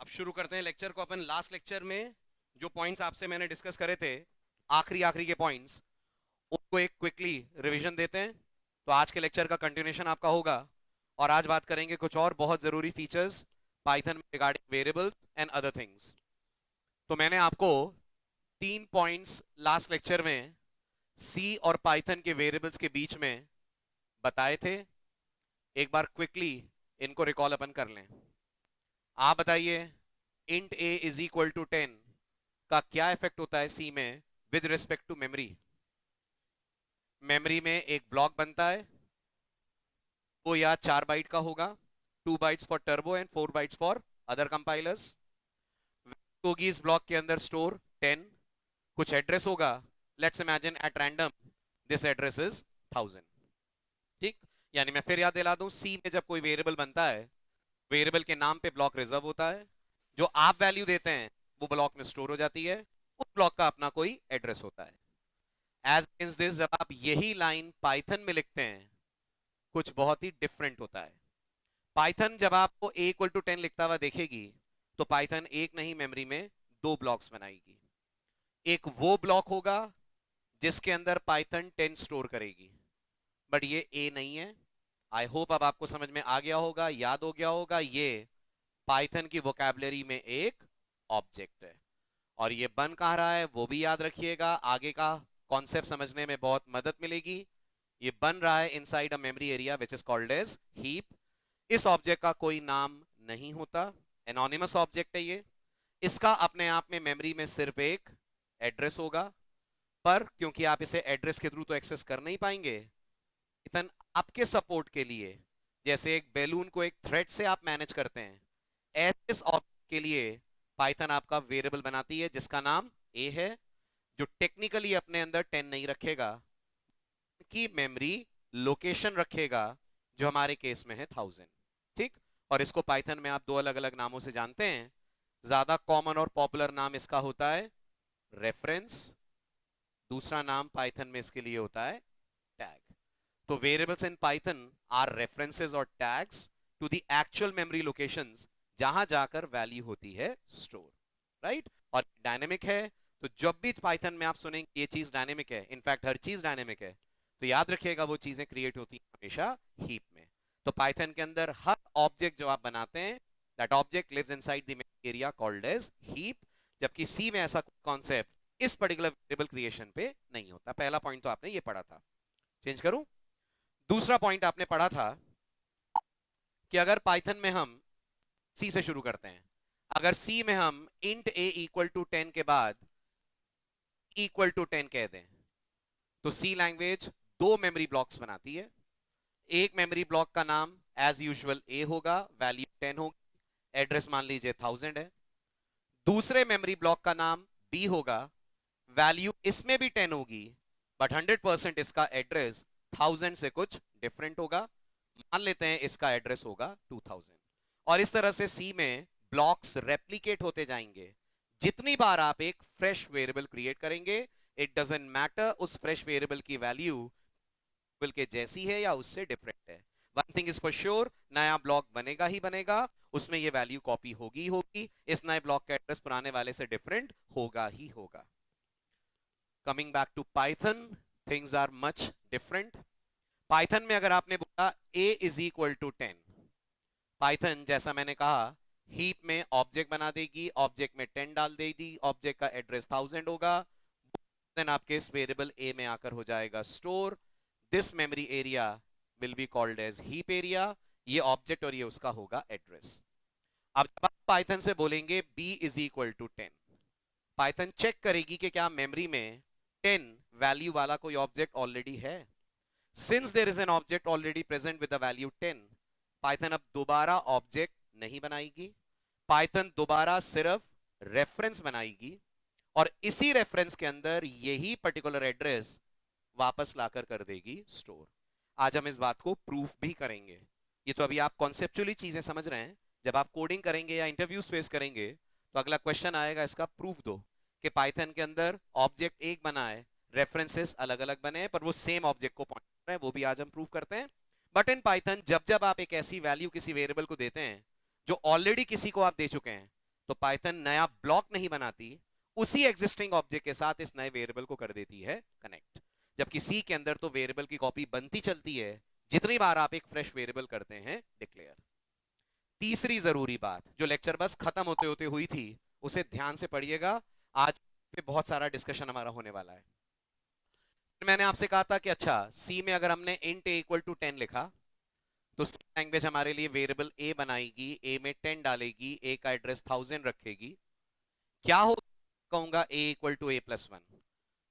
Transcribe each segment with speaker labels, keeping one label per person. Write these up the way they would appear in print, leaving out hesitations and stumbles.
Speaker 1: अब शुरू करते हैं लेक्चर को। अपन लास्ट लेक्चर में जो पॉइंट्स आपसे मैंने डिस्कस करे थे, आखिरी आखिरी के पॉइंट्स, उनको एक क्विकली रिवीजन देते हैं। तो आज के लेक्चर का कंटिन्यूशन आपका होगा और आज बात करेंगे कुछ और बहुत जरूरी फीचर्स पाइथन में regarding variables and other things. तो मैंने आपको 3 पॉइंट्स लास्ट लेक्चर में सी और पाइथन के वेरिएबल्स के बीच में बताए थे। एक बार क्विकली इनको रिकॉल अपन कर लें। आप बताइए, int a is equal to 10 का क्या इफेक्ट होता है सी में with respect to memory. Memory में एक ब्लॉक बनता है, वो या 4 बाइट का होगा, 2 bytes for turbo and 4 bytes for other compilers. होगी इस ब्लॉक के अंदर स्टोर 10, कुछ एड्रेस होगा, let's imagine at random this address is 1000। ठीक, यानी मैं फिर याद दिला दूं, सी में जब कोई वेरिएबल बनता है, वेरिएबल के नाम पे ब्लॉक रिजर्व होता है, जो आप वैल्यू देते हैं वो ब्लॉक में स्टोर हो जाती है, उस ब्लॉक का अपना कोई एड्रेस होता है। एज अगेंस्ट दिस, जब आप यही लाइन पाइथन में लिखते हैं, कुछ बहुत ही डिफरेंट होता है। पाइथन जब आपको a इक्वल टू 10 लिखता हुआ देखेगी, तो पाइथन एक नहीं, मेमोरी में 2 ब्लॉक्स बनाएगी। एक वो ब्लॉक होगा जिसके अंदर पाइथन 10 स्टोर करेगी, बट ये a नहीं है। आई होप अब आपको समझ में आ गया होगा, याद हो गया होगा, ये पाइथन की वोकैबुलरी में एक ऑब्जेक्ट है। और ये बन कहाँ रहा है वो भी याद रखिएगा, आगे का कॉन्सेप्ट समझने में बहुत मदद मिलेगी। ये बन रहा है inside a memory area which is called as heap. इस ऑब्जेक्ट का कोई नाम नहीं होता, एनोनिमस ऑब्जेक्ट है ये। इसका अपने आप में मेमोरी में सिर्फ एक एड्रेस होगा, पर क्योंकि आप इसे एड्रेस के थ्रू तो एक्सेस कर नहीं पाएंगे, इतन आपके सपोर्ट के लिए, जैसे एक बैलून को एक थ्रेड से आप मैनेज करते हैं, ऐसे इस ऑब्जेक्ट के लिए पाइथन आपका वेरिएबल बनाती है जिसका नाम a है, जो टेक्निकली अपने अंदर 10 नहीं रखेगा, की मेमोरी लोकेशन रखेगा, जो हमारे केस में है 1000। ठीक, और इसको पाइथन में आप 2 अलग-अलग नामों से जानते हैं। ज्यादा कॉमन और पॉपुलर नाम इसका होता है रेफरेंस, दूसरा नाम पाइथन में इसके लिए होता है टैग। तो variables in Python are references और tags to the actual memory locations जहां जाकर वैल्यू होती है स्टोर, राइट। और डायनेमिक है, तो जब भी पाइथन में आप सुनेंगे ये चीज डायनेमिक है, इनफैक्ट हर चीज डायनेमिक है, तो याद रखिएगा वो चीजें क्रिएट होती हैं हमेशा हीप में। तो पाइथन के अंदर हर ऑब्जेक्ट जो आप बनाते हैं, that object lives inside the memory area called as heap, जबकि सी में ऐसा कॉन्सेप्ट इस पर्टिकुलर वेरिएबल क्रिएशन पे नहीं होता। पहला पॉइंट तो आपने ये पढ़ा था। चेंज करूं, दूसरा पॉइंट आपने पढ़ा था कि अगर पाइथन में हम सी से शुरू करते हैं, अगर सी में हम इंट ए इक्वल टू 10 के बाद इक्वल टू 10 कह दें, तो सी लैंग्वेज 2 मेमोरी ब्लॉक्स बनाती है। एक मेमोरी ब्लॉक का नाम एज यूजुअल ए होगा, वैल्यू 10 होगी, एड्रेस मान लीजिए 1000 है। दूसरे मेमोरी ब्लॉक का नाम बी होगा, वैल्यू इसमें भी 10 होगी, बट 100% इसका एड्रेस 1000 से कुछ डिफरेंट होगा। मान लेते हैं इसका एड्रेस होगा 2000। और इस तरह से सी में ब्लॉक्स रेप्लिकेट होते जाएंगे। जितनी बार आप एक फ्रेश वेरिएबल क्रिएट करेंगे, इट डजंट मैटर उस फ्रेश वेरिएबल की वैल्यू के जैसी है या उससे डिफरेंट है। One thing is for sure, नया ब्लॉक बनेगा ही बनेगा, उसमें ये वैल्यू कॉपी होगी ही होगी, इस नए ब्लॉक का एड्रेस पुराने वाले से डिफरेंट होगा ही होगा। Coming back to Python, things are much different. Python में अगर आपने बोला a is equal to 10, Python जैसा मैंने कहा हीप में ऑब्जेक्ट बना देगी, ऑब्जेक्ट में 10 डाल देगी, ऑब्जेक्ट का एड्रेस 1000 होगा, देन आपके इस वेरिएबल a में आकर हो जाएगा store. This memory area will be called as heap area, ये ऑब्जेक्ट और ये उसका होगा एड्रेस। अब जब आप पाइथन से बोलेंगे b is equal to 10, Python check करेगी कि क्या मेमोरी में 10 वैल्यू वाला कोई ऑब्जेक्ट ऑलरेडी है। Since there is an object already present with the value 10, Python अब दोबारा ऑब्जेक्ट नहीं बनाएगी, पाइथन दोबारा सिर्फ रेफरेंस बनाएगी, और इसी रेफरेंस के अंदर यही पर्टिकुलर एड्रेस वापस लाकर कर देगी स्टोर। आज हम इस बात को प्रूफ भी करेंगे। ये तो अभी आप कॉन्सेप्चुअली चीजें समझ रहे हैं, जब आप कोडिंग करेंगे या इंटरव्यूज फेस करेंगे, तो अगला क्वेश्चन आएगा इसका प्रूफ दो, कि पाइथन के अंदर ऑब्जेक्ट एक बना है, रेफरेंसेस अलग अलग बने हैं, पर वो सेम ऑब्जेक्ट को पॉइंट कर रहे हैं। वो भी आज हम प्रूफ करते हैं। बट इन पाइथन जब जब आप एक ऐसी वैल्यू किसी वेरिएबल को देते हैं जो ऑलरेडी किसी को आप दे चुके हैं, तो पाइथन नया ब्लॉक नहीं बनाती, उसी एग्जिस्टिंग ऑब्जेक्ट के साथ इस नए वेरिएबल को कर देती है कनेक्ट। जबकि सी के अंदर तो वेरिएबल की कॉपी बनती चलती है जितनी बार आप एक फ्रेश वेरिएबल करते हैं डिक्लेयर। तीसरी जरूरी बात जो लेक्चर बस खत्म होते होते हुई थी, उसे ध्यान से पढ़िएगा, आज पे बहुत सारा डिस्कशन हमारा होने वाला है। मैंने आपसे कहा था कि अच्छा सी में अगर हमने इंट ए इक्वल टू 10 लिखा तो सी लैंग्वेज हमारे लिए वेरिएबल ए बनाएगी, ए में 10 डालेगी, ए का एड्रेस 1000 रखेगी। क्या हो कहूंगा ए इक्वल टू ए प्लस 1,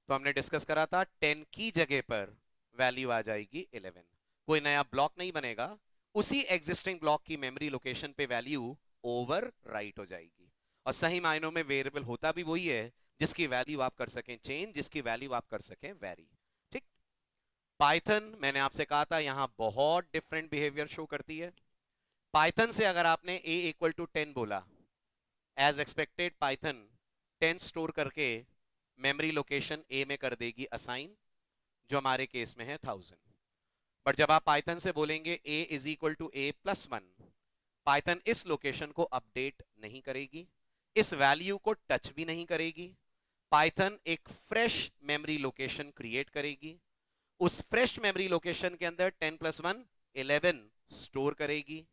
Speaker 1: तो हमने डिस्कस करा था 10 की जगह पर वैल्यू आ जाएगी 11। कोई नया ब्लॉक नहीं बनेगा, उसी एग्जिस्टिंग ब्लॉक की मेमोरी लोकेशन पे वैल्यू ओवर राइट हो जाएगी। और सही मायनों में वेरिएबल होता भी वही है जिसकी वैल्यू आप कर सकें चेंज, जिसकी वैल्यू आप कर सकें वेरी। ठीक। पाइथन मैंने आपसे कहा था यहां बहुत डिफरेंट बिहेवियर शो करती है। पाइथन से अगर आपने a इक्वल टू 10 बोला, एज एक्सपेक्टेड पाइथन 10 स्टोर करके मेमोरी लोकेशन a में कर देगी असाइन, जो हमारे केस में है 1000। बट जब आप पाइथन से बोलेंगे a is equal to a plus 1, Python इस लोकेशन को अपडेट नहीं करेगी, इस वैल्यू को टच भी नहीं करेगी। पाइथन एक फ्रेश मेमोरी लोकेशन क्रिएट करेगी, उस फ्रेश मेमोरी लोकेशन के अंदर 10 प्लस 1 11 स्टोर करेगी।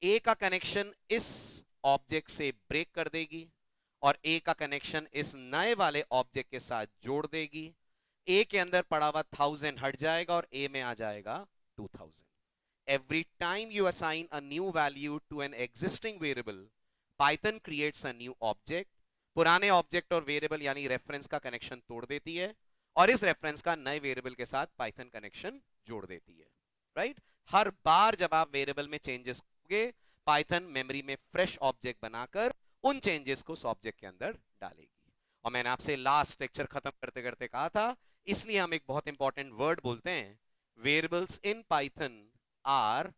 Speaker 1: ए का कनेक्शन इस ऑब्जेक्ट से ब्रेक कर देगी और ए का कनेक्शन इस नए वाले ऑब्जेक्ट के साथ जोड़ देगी। ए के अंदर पड़ा हुआ 1000 हट जाएगा और ए में आ जाएगा 2000। Every time you assign a new value to an existing variable, Python creates a new object. पुराने ऑब्जेक्ट और वेरिएबल यानी रेफरेंस का कनेक्शन तोड़ देती है और इस रेफरेंस का नए वेरिएबल के साथ पाइथन कनेक्शन जोड़ देती है। राइट? हर बार जब आप वेरिएबल में चेंजेस करोगे, पाइथन मेमोरी में फ्रेश ऑब्जेक्ट बनाकर उन चेंजेस को उस ऑब्जेक्ट के अंदर डालेगी। और मैंने आपसे लास्ट लेक्चर खत्म करते करते कहा था, इसलिए हम एक बहुत इंपॉर्टेंट वर्ड बोलते हैं, variables in Python are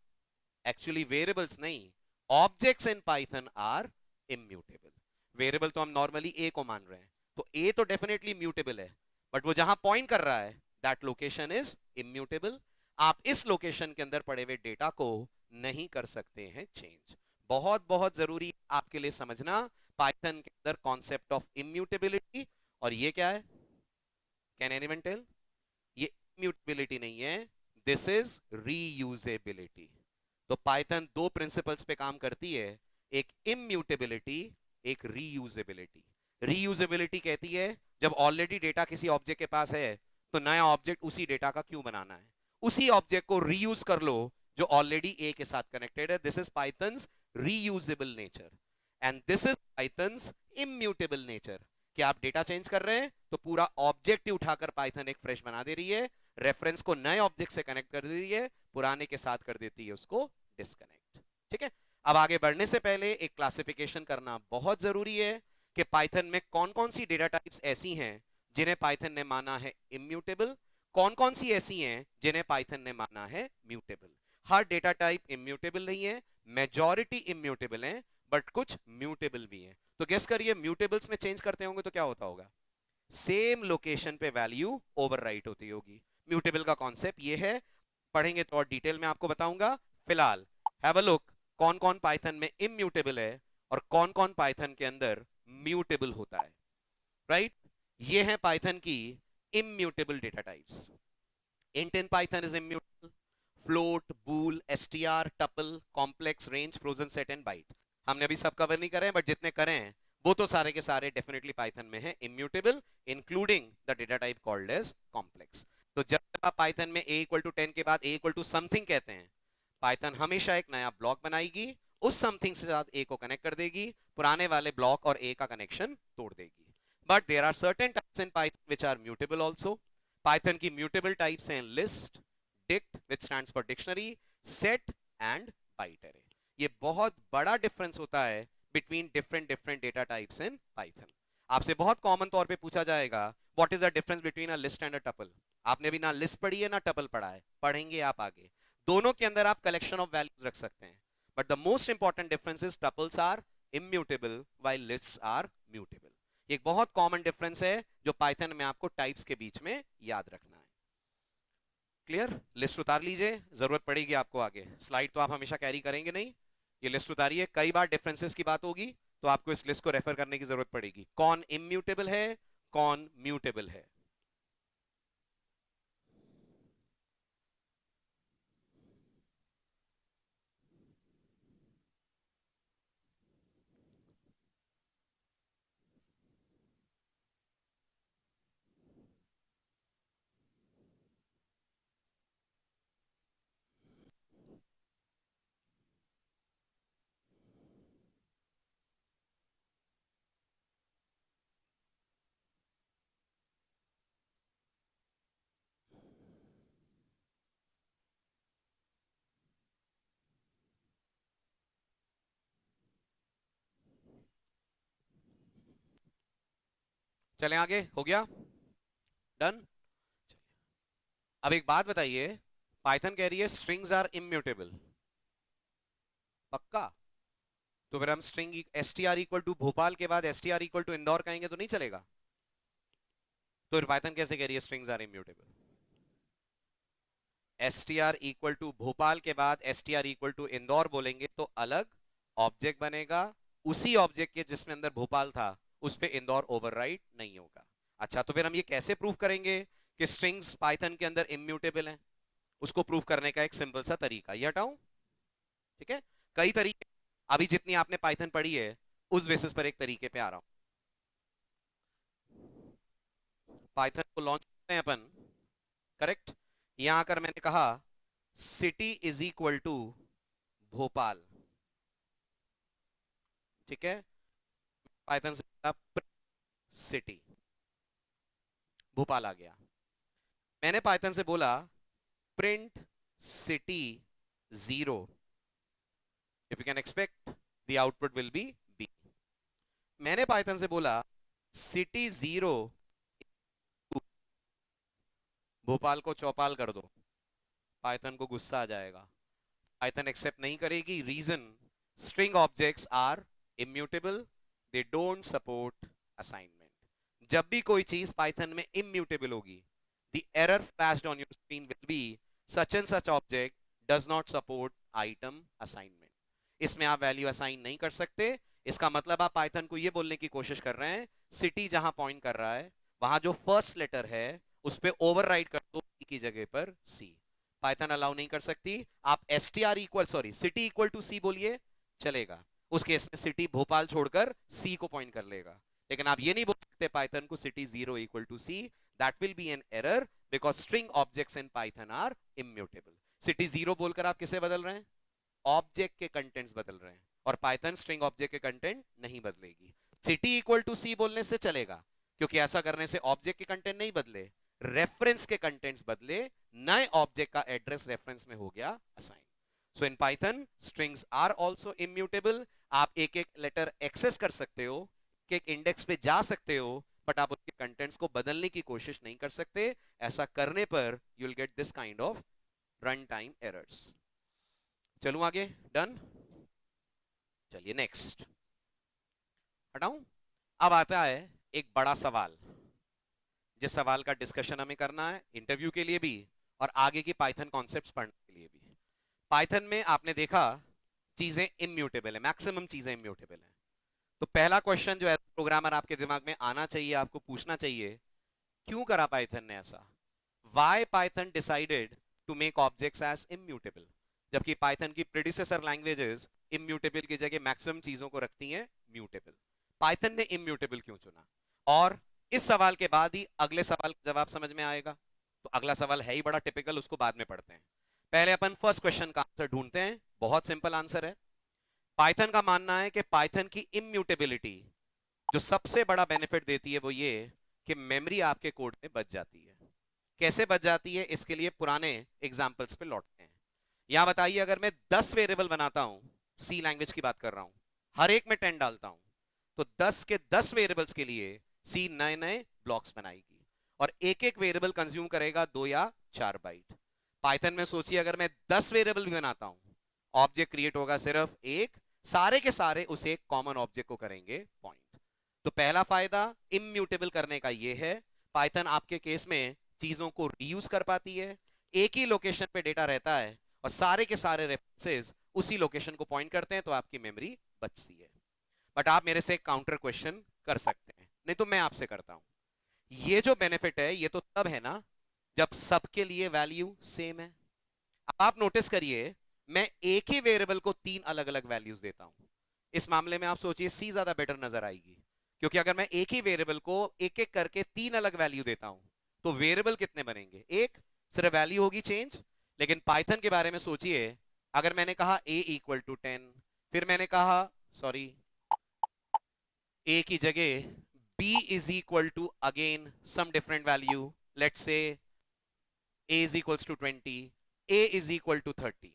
Speaker 1: actually variables नहीं, objects in Python are immutable. Variable तो हम नॉर्मली ए को मान रहे हैं, तो ए तो डेफिनेटली म्यूटेबल है, बट वो जहां पॉइंट कर रहा है दैट लोकेशन इज इम्यूटेबल। आप इस लोकेशन के अंदर पड़े हुए डेटा को नहीं कर सकते हैं चेंज। बहुत बहुत जरूरी आपके लिए समझना पाइथन के अंदर कॉन्सेप्ट ऑफ इम्यूटेबिलिटी। और ये क्या है, कैन एनीवन टेल? ये इम्यूटेबिलिटी नहीं है, दिस इज रीयूजेबिलिटी। तो पाइथन दो प्रिंसिपल्स पे काम करती है, एक इम्यूटेबिलिटी, एक रीयूजेबिलिटी। रीयूजेबिलिटी कहती है जब ऑलरेडी डेटा किसी ऑब्जेक्ट के पास है तो नया ऑब्जेक्ट उसी डेटा का क्यों बनाना है, उसी ऑब्जेक्ट को रीयूज कर लो जो ऑलरेडी ए के साथ कनेक्टेड है। This is pythons reusable nature and this is pythons immutable nature. कि आप डेटा चेंज कर रहे हैं तो पूरा ऑब्जेक्ट ही उठाकर पाइथन एक फ्रेश बना दे रही है, रेफरेंस को नए ऑब्जेक्ट से कनेक्ट कर दे रही है, पुराने के साथ कर देती है उसको डिस्कनेक्ट। ठीक है? अब आगे बढ़ने से पहले एक क्लासिफिकेशन करना बहुत जरूरी है कि पाइथन में कौन कौन सी डेटा टाइप्स ऐसी हैं जिन्हें पाइथन ने माना है इम्यूटेबल, कौन कौन सी ऐसी हैं जिन्हें पाइथन ने माना है म्यूटेबल। हर डेटा टाइप इम्यूटेबल नहीं है, मेजॉरिटी इम्यूटेबल है, बट कुछ म्यूटेबल भी हैं। तो गेस करिए, म्यूटेबल्स में चेंज करते होंगे तो क्या होता होगा? सेम लोकेशन पे वैल्यू ओवरराइट होती होगी। म्यूटेबल का कॉन्सेप्ट ये है, पढ़ेंगे तो और डिटेल में आपको बताऊंगा। फिलहाल हैव अ लुक कौन कौन पाइथन में इम्यूटेबल है और कौन कौन पाइथन के अंदर म्यूटेबल होता है। राइट? ये है पाइथन की immutable data types. Int in Python is immutable, float, bool, STR, tuple, complex, range, frozen set and byte. हमने अभी सब कवर नहीं करे हैं, बट जितने करे हैं वो तो सारे के सारे डेफिनेटली पाइथन में है immutable, including the data type called as complex. तो जब आप पाइथन में a इक्वल टू 10 के बाद a इक्वल टू समथिंग कहते हैं, पाइथन हमेशा एक नया ब्लॉक बनाएगी, उस समथिंग से साथ a को कनेक्ट कर देगी, पुराने वाले ब्लॉक और a का कनेक्शन तोड़ देगी। But there are certain types in Python which are mutable also. Python की म्यूटेबल टाइप्स हैं list, dict which stands for dictionary, set and byte array. ये बहुत बड़ा डिफरेंस होता है between different different data types in Python. आपसे बहुत common तौर पे पूछा जाएगा what is the difference between a list and a tuple. आपने भी ना लिस्ट पढ़ी है ना टपल पढ़ा है, पढ़ेंगे आप आगे। दोनों के अंदर आप कलेक्शन ऑफ वैल्यूज रख सकते हैं, but the most important difference is tuples are immutable while lists are mutable. एक बहुत कॉमन डिफरेंस है जो पाइथन में आपको टाइप्स के बीच में याद रखना है। क्लियर? लिस्ट उतार लीजिए, जरूरत पड़ेगी आपको आगे। स्लाइड तो आप हमेशा कैरी करेंगे नहीं, ये लिस्ट उतारिए, कई बार डिफरेंसेस की बात होगी तो आपको इस लिस्ट को रेफर करने की जरूरत पड़ेगी। कौन इम्यूटेबल है, कौन म्यूटेबल है। चलें आगे, हो गया, डन। अब एक बात बताइए, पाइथन कह रही है स्ट्रिंग्स आर इम्यूटेबल, पक्का? तो फिर हम string S T R equal to Bhopal के बाद S T R equal to Indore कहेंगे तो नहीं चलेगा? तो फिर पाइथन कैसे कह रही है strings are immutable? S T R equal to Bhopal के बाद S T R equal to Indore बोलेंगे तो अलग ऑब्जेक्ट बनेगा, उसी ऑब्जेक्ट के जिसमें अंदर भोपाल था उस पे इंदौर ओवरराइट नहीं होगा। अच्छा, तो फिर हम ये कैसे प्रूव करेंगे कि स्ट्रिंग्स पाइथन के अंदर इम्यूटेबल हैं? उसको प्रूव करने का एक सिंपल सा तरीका ये हटाऊं, ठीक है? कई तरीके, अभी जितनी आपने पाइथन पढ़ी है उस बेसिस पर एक तरीके पे आ रहा हूं। पाइथन को लॉन्च करते हैं अपन, करेक्ट? यहां आकर मैंने कहा city is equal to Bhopal, ठीक है? पाइथन से सिटी, भोपाल आ गया। मैंने पाइथन से बोला print city zero, if you can expect the output will be B. मैंने पाइथन से बोला सिटी जीरो, भोपाल को चौपाल कर दो, पाइथन को गुस्सा आ जाएगा, पाइथन एक्सेप्ट नहीं करेगी। Reason, string objects are immutable, they don't support assignment. जब भी कोई चीज पाइथन में इम्यूटेबल होगी, the error flashed on your screen will be such and such object does not support item assignment. इसमें आप वैल्यू असाइन नहीं कर सकते। इसका मतलब आप पाइथन को ये बोलने की कोशिश कर रहे हैं सिटी जहां पॉइंट कर रहा है वहां जो फर्स्ट लेटर है उस पर ओवरराइड कर दो E की जगह पर सी। पाइथन अलाउ नहीं कर सकती। आप s T R equal sorry city equal to c बोलिए, चलेगा। उस केस में सिटी भोपाल छोड़कर सी को पॉइंट कर लेगा। लेकिन आप ये नहीं बोल सकते पाइथन को city zero equal to C, that will be an error because string objects in Python are immutable. City zero बोलकर आप किसे बदल रहे हैं? ऑब्जेक्ट के कंटेंट्स बदल रहे हैं, और पाइथन स्ट्रिंग ऑब्जेक्ट के कंटेंट नहीं बदलेगी। सिटी इक्वल टू सी बोलने से चलेगा, क्योंकि ऐसा करने से ऑब्जेक्ट के कंटेंट नहीं बदले, रेफरेंस के कंटेंट्स बदले, नए ऑब्जेक्ट का एड्रेस रेफरेंस में हो गया assign. So in Python strings are also immutable. आप एक एक लेटर एक्सेस कर सकते हो, एक इंडेक्स पे जा सकते हो, बट आप उसके कंटेंट्स को बदलने की कोशिश नहीं कर सकते। ऐसा करने पर you will get this kind of run time errors. चलूं आगे, डन। चलिए नेक्स्ट, हटाऊं। अब आता है एक बड़ा सवाल, जिस सवाल का डिस्कशन हमें करना है इंटरव्यू के लिए भी और आगे की पाइथन कॉन्सेप्ट्स पढ़ने के लिए भी। पाइथन में आपने देखा चीजें इम्यूटेबल है, मैक्सिमम चीजें इम्यूटेबल है। तो पहला क्वेश्चन जो है प्रोग्रामर आपके दिमाग में आना चाहिए, आपको पूछना चाहिए, क्यों करा पाइथन ने ऐसा? Why Python decided to make objects as immutable? जबकि पाइथन की प्रेडिसेसर लैंग्वेजेस इम्यूटेबल की जगह मैक्सिमम चीजों को रखती हैं म्यूटेबल। पाइथन ने इम्यूटेबल क्यों चुना? और इस सवाल के बाद ही अगले सवाल का जवाब समझ में आएगा। तो अगला सवाल है ही बड़ा टिपिकल, उसको बाद में पढ़ते हैं। पहले अपन फर्स्ट क्वेश्चन का आंसर ढूंढते हैं। बहुत सिंपल आंसर है। पाइथन का मानना है कि पाइथन की इम्यूटेबिलिटी जो सबसे बड़ा बेनिफिट देती है वो ये कि मेमोरी आपके कोड में बच जाती है। कैसे बच जाती है, इसके लिए पुराने एग्जाम्पल्स पे लौटते हैं। यहां बताइए, अगर मैं 10 वेरिएबल बनाता हूं, सी लैंग्वेज की बात कर रहा हूं, हर एक में 10 डालता हूं, तो 10 के 10 वेरिएबल्स के लिए सी नए नए ब्लॉक्स बनाएगी और एक एक वेरिएबल कंज्यूम करेगा 2 या 4 बाइट। पाइथन में सोचिए, अगर मैं 10 वेरिएबल भी बनाता हूं, ऑब्जेक्ट क्रिएट होगा सिर्फ एक, सारे के सारे उसे एक कॉमन ऑब्जेक्ट को करेंगे पॉइंट। तो पहला फायदा इम्यूटेबल करने का यह है, पाइथन आपके केस में चीजों को रीयूज कर पाती है। एक ही लोकेशन पे डेटा रहता है और सारे के सारे रेफरेंसेस उसी लोकेशन को पॉइंट करते हैं, तो आपकी मेमोरी बचती है। बट आप मेरे से एक काउंटर क्वेश्चन कर सकते हैं, नहीं तो मैं आपसे करता हूं। ये जो बेनिफिट है ये तो तब है ना जब सबके लिए वैल्यू सेम है। आप नोटिस करिए, मैं एक ही वेरिएबल को तीन अलग अलग वैल्यूज देता हूं। इस मामले में आप सोचिए सी ज्यादा बेटर नजर आएगी, क्योंकि अगर मैं एक ही वेरिएबल को एक एक करके तीन अलग वैल्यू देता हूं तो वेरिएबल कितने बनेंगे, एक, सिर्फ वैल्यू होगी चेंज। लेकिन पाइथन के बारे में सोचिए, अगर मैंने कहा a इक्वल टू 10, फिर मैंने कहा, सॉरी, a की जगह b is equal to again some different value, let's say a is equal to 20, a is equal to 30,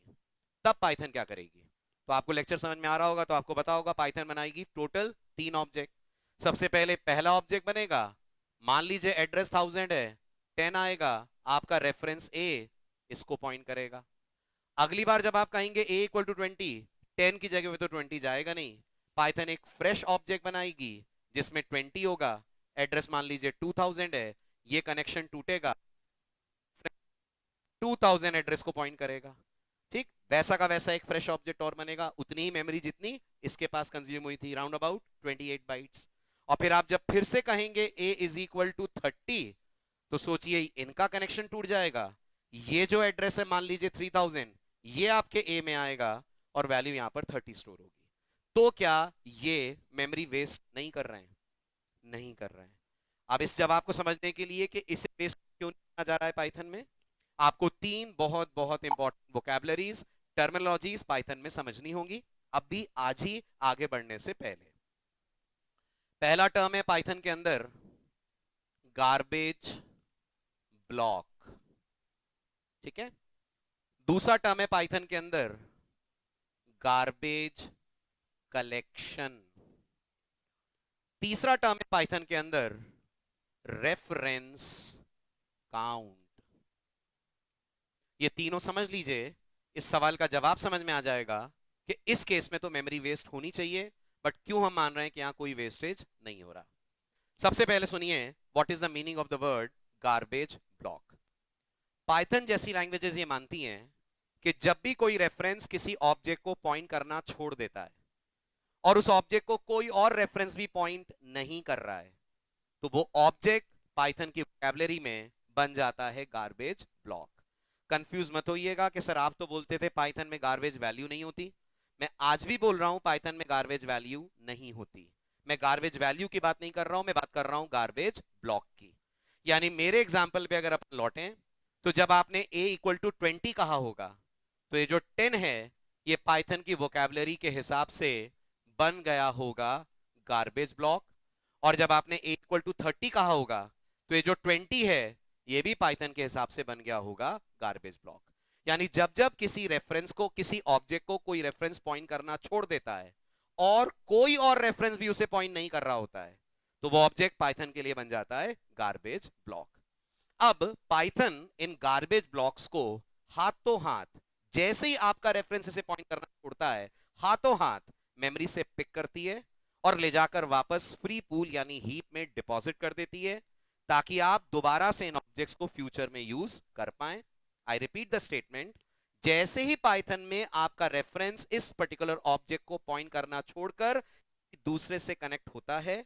Speaker 1: तब पाइथन क्या करेगी? तो आपको लेक्चर समझ में आ रहा होगा तो आपको पता होगा पाइथन बनाएगी टोटल तीन ऑब्जेक्ट। सबसे पहले पहला ऑब्जेक्ट बनेगा, मान लीजिए एड्रेस 1000 है, 10 आएगा, आपका रेफरेंस ए इसको पॉइंट करेगा। अगली बार जब आप कहेंगे a इक्वल टू 20, 10 की जगह पे तो 20 जाएगा नहीं, पाइथन एक फ्रेश ऑब्जेक्ट बनाएगी जिसमें 20 होगा, एड्रेस मान लीजिए 2000 है, ये कनेक्शन टूटेगा, 2000 एड्रेस को पॉइंट करेगा। ठीक वैसा का वैसा एक फ्रेश ऑब्जेक्ट और बनेगा, उतनी ही मेमोरी जितनी इसके पास कंज्यूम हुई थी, राउंड अबाउट 28 बाइट्स। और फिर आप जब फिर से कहेंगे a इज इक्वल टू 30, तो सोचिए इनका कनेक्शन टूट जाएगा, ये जो एड्रेस है मान लीजिए 3000, ये आपके a में आएगा और वैल्यू यहां पर 30 स्टोर होगी। तो क्या ये मेमोरी वेस्ट नहीं कर रहे हैं? नहीं कर रहे हैं। अब इस जवाब को समझने के लिए कि इसे वेस्ट क्यों नहीं किया जा रहा है पाइथन में, आपको तीन बहुत बहुत इंपॉर्टेंट वोकैबुलरीज, टर्मिनोलॉजीज पाइथन में समझनी होंगी, अब भी आज ही आगे बढ़ने से पहले। पहला टर्म है पाइथन के अंदर गार्बेज ब्लॉक, ठीक है। दूसरा टर्म है पाइथन के अंदर गार्बेज कलेक्शन। तीसरा टर्म है पाइथन के अंदर रेफरेंस काउंट। ये तीनों समझ लीजिए, इस सवाल का जवाब समझ में आ जाएगा कि इस केस में तो मेमोरी वेस्ट होनी चाहिए, बट क्यों हम मान रहे हैं कि यहां कोई वेस्टेज नहीं हो रहा। सबसे पहले सुनिए, what is the meaning of the word garbage block. Python जैसी लैंग्वेजेस ये मानती हैं कि जब भी कोई रेफरेंस किसी ऑब्जेक्ट को पॉइंट करना छोड़ देता है और उस ऑब्जेक्ट को कोई और रेफरेंस भी पॉइंट नहीं कर रहा है, तो वो ऑब्जेक्ट पाइथन की वोकैबुलरी में बन जाता है गार्बेज ब्लॉक। कंफ्यूज मत होइएगा कि सर आप तो बोलते थे पाइथन में गार्बेज वैल्यू नहीं होती। मैं आज भी बोल रहा हूं पाइथन में गार्बेज वैल्यू नहीं होती। मैं गार्बेज वैल्यू की बात नहीं कर रहा हूं, मैं बात कर रहा हूं गार्बेज ब्लॉक की। यानी मेरे एग्जाम्पल पे अगर अपन लौटें, तो जब आपने a इक्वल टू 20 कहा होगा, तो ये जो 10 है ये पाइथन की वोकैबुलरी के हिसाब से बन गया होगा गार्बेज ब्लॉक। और जब आपने a इक्वल टू 30 कहा होगा, तो ये जो 20 है ये भी पाइथन के हिसाब से बन गया होगा गार्बेज ब्लॉक। यानी जब जब किसी रेफरेंस को, किसी ऑब्जेक्ट को कोई रेफरेंस पॉइंट करना छोड़ देता है और कोई और रेफरेंस भी उसे पॉइंट नहीं कर रहा होता है, तो वो ऑब्जेक्ट पाइथन के लिए बन जाता है गार्बेज ब्लॉक। अब पाइथन इन गार्बेज ब्लॉक्स को हाथों हाथ, जैसे ही आपका रेफरेंस इसे पॉइंट करना छोड़ता है, हाथों हाथ मेमोरी से पिक करती है और ले जाकर वापस फ्री पूल यानी हीप में डिपॉजिट कर देती है, ताकि आप दोबारा से इन ऑब्जेक्ट्स को फ्यूचर में यूज कर पाए। आई रिपीट द स्टेटमेंट, जैसे ही पाइथन में आपका रेफरेंस इस पर्टिकुलर ऑब्जेक्ट को पॉइंट करना छोड़कर दूसरे से कनेक्ट होता है,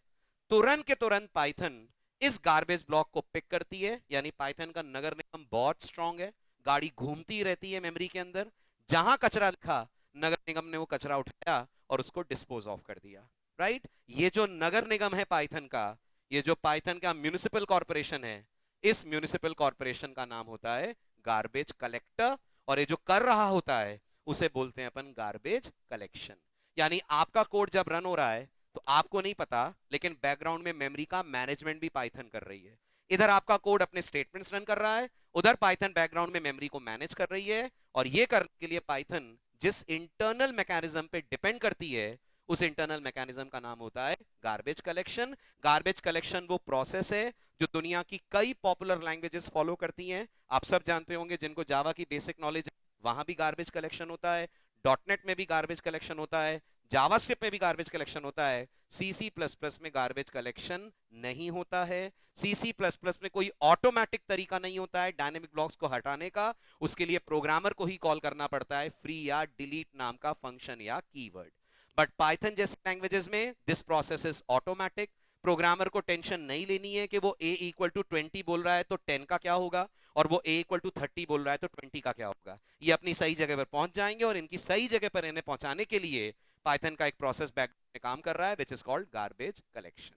Speaker 1: तुरंत के तुरंत पाइथन इस गार्बेज ब्लॉक को पिक करती है। यानी पाइथन का नगर निगम बहुत स्ट्रांग है, गाड़ी घूमती रहती है मेमोरी के अंदर, जहां कचरा लिखा नगर निगम ने वो कचरा उठाया और उसको डिस्पोज ऑफ कर दिया। राइट, ये जो नगर निगम है पाइथन का, ये जो पाइथन का म्यूनिसिपल कॉर्पोरेशन है, इस म्यूनिसिपल कॉर्पोरेशन का नाम होता है गार्बेज कलेक्टर, और ये जो कर रहा होता है उसे बोलते हैं अपन गार्बेज कलेक्शन। यानी आपका कोड जब रन हो रहा है तो आपको नहीं पता, लेकिन बैकग्राउंड में मेमोरी का मैनेजमेंट भी पाइथन कर रही है। इधर आपका कोड अपने स्टेटमेंट्स रन कर रहा है, उधर पाइथन बैकग्राउंड में मेमोरी को मैनेज कर रही है। और ये करने के लिए पाइथन जिस इंटरनल मैकेनिज्म पे डिपेंड करती है, उस इंटरनल मैकेनिज्म का नाम होता है गार्बेज कलेक्शन। गार्बेज कलेक्शन वो प्रोसेस है जो दुनिया की कई पॉपुलर लैंग्वेजेस फॉलो करती हैं। आप सब जानते होंगे, जिनको जावा की बेसिक नॉलेज है, वहां भी गार्बेज कलेक्शन होता है, डॉटनेट में भी गार्बेज कलेक्शन होता है, जावास्क्रिप्ट में भी गार्बेज कलेक्शन होता है। सी सी प्लस प्लस में गार्बेज कलेक्शन नहीं होता है। सी सी प्लस प्लस में कोई ऑटोमेटिक तरीका नहीं होता है डायनेमिक ब्लॉक्स को हटाने का, उसके लिए प्रोग्रामर को ही कॉल करना पड़ता है फ्री या डिलीट नाम का फंक्शन या कीवर्ड। बट पाइथन जैसे लैंग्वेजेस में this process is automatic. Programmer को टेंशन नहीं लेनी है कि वो a इक्वल टू 20 बोल रहा है तो 10 का क्या होगा, और वो a इक्वल टू 30 बोल रहा है तो 20 का क्या होगा। ये अपनी सही जगह पर पहुंच जाएंगे, और इनकी सही जगह पर इन्हें पहुंचाने के लिए पाइथन का एक प्रोसेस बैक में काम कर रहा है विच इज कॉल्ड गार्बेज कलेक्शन।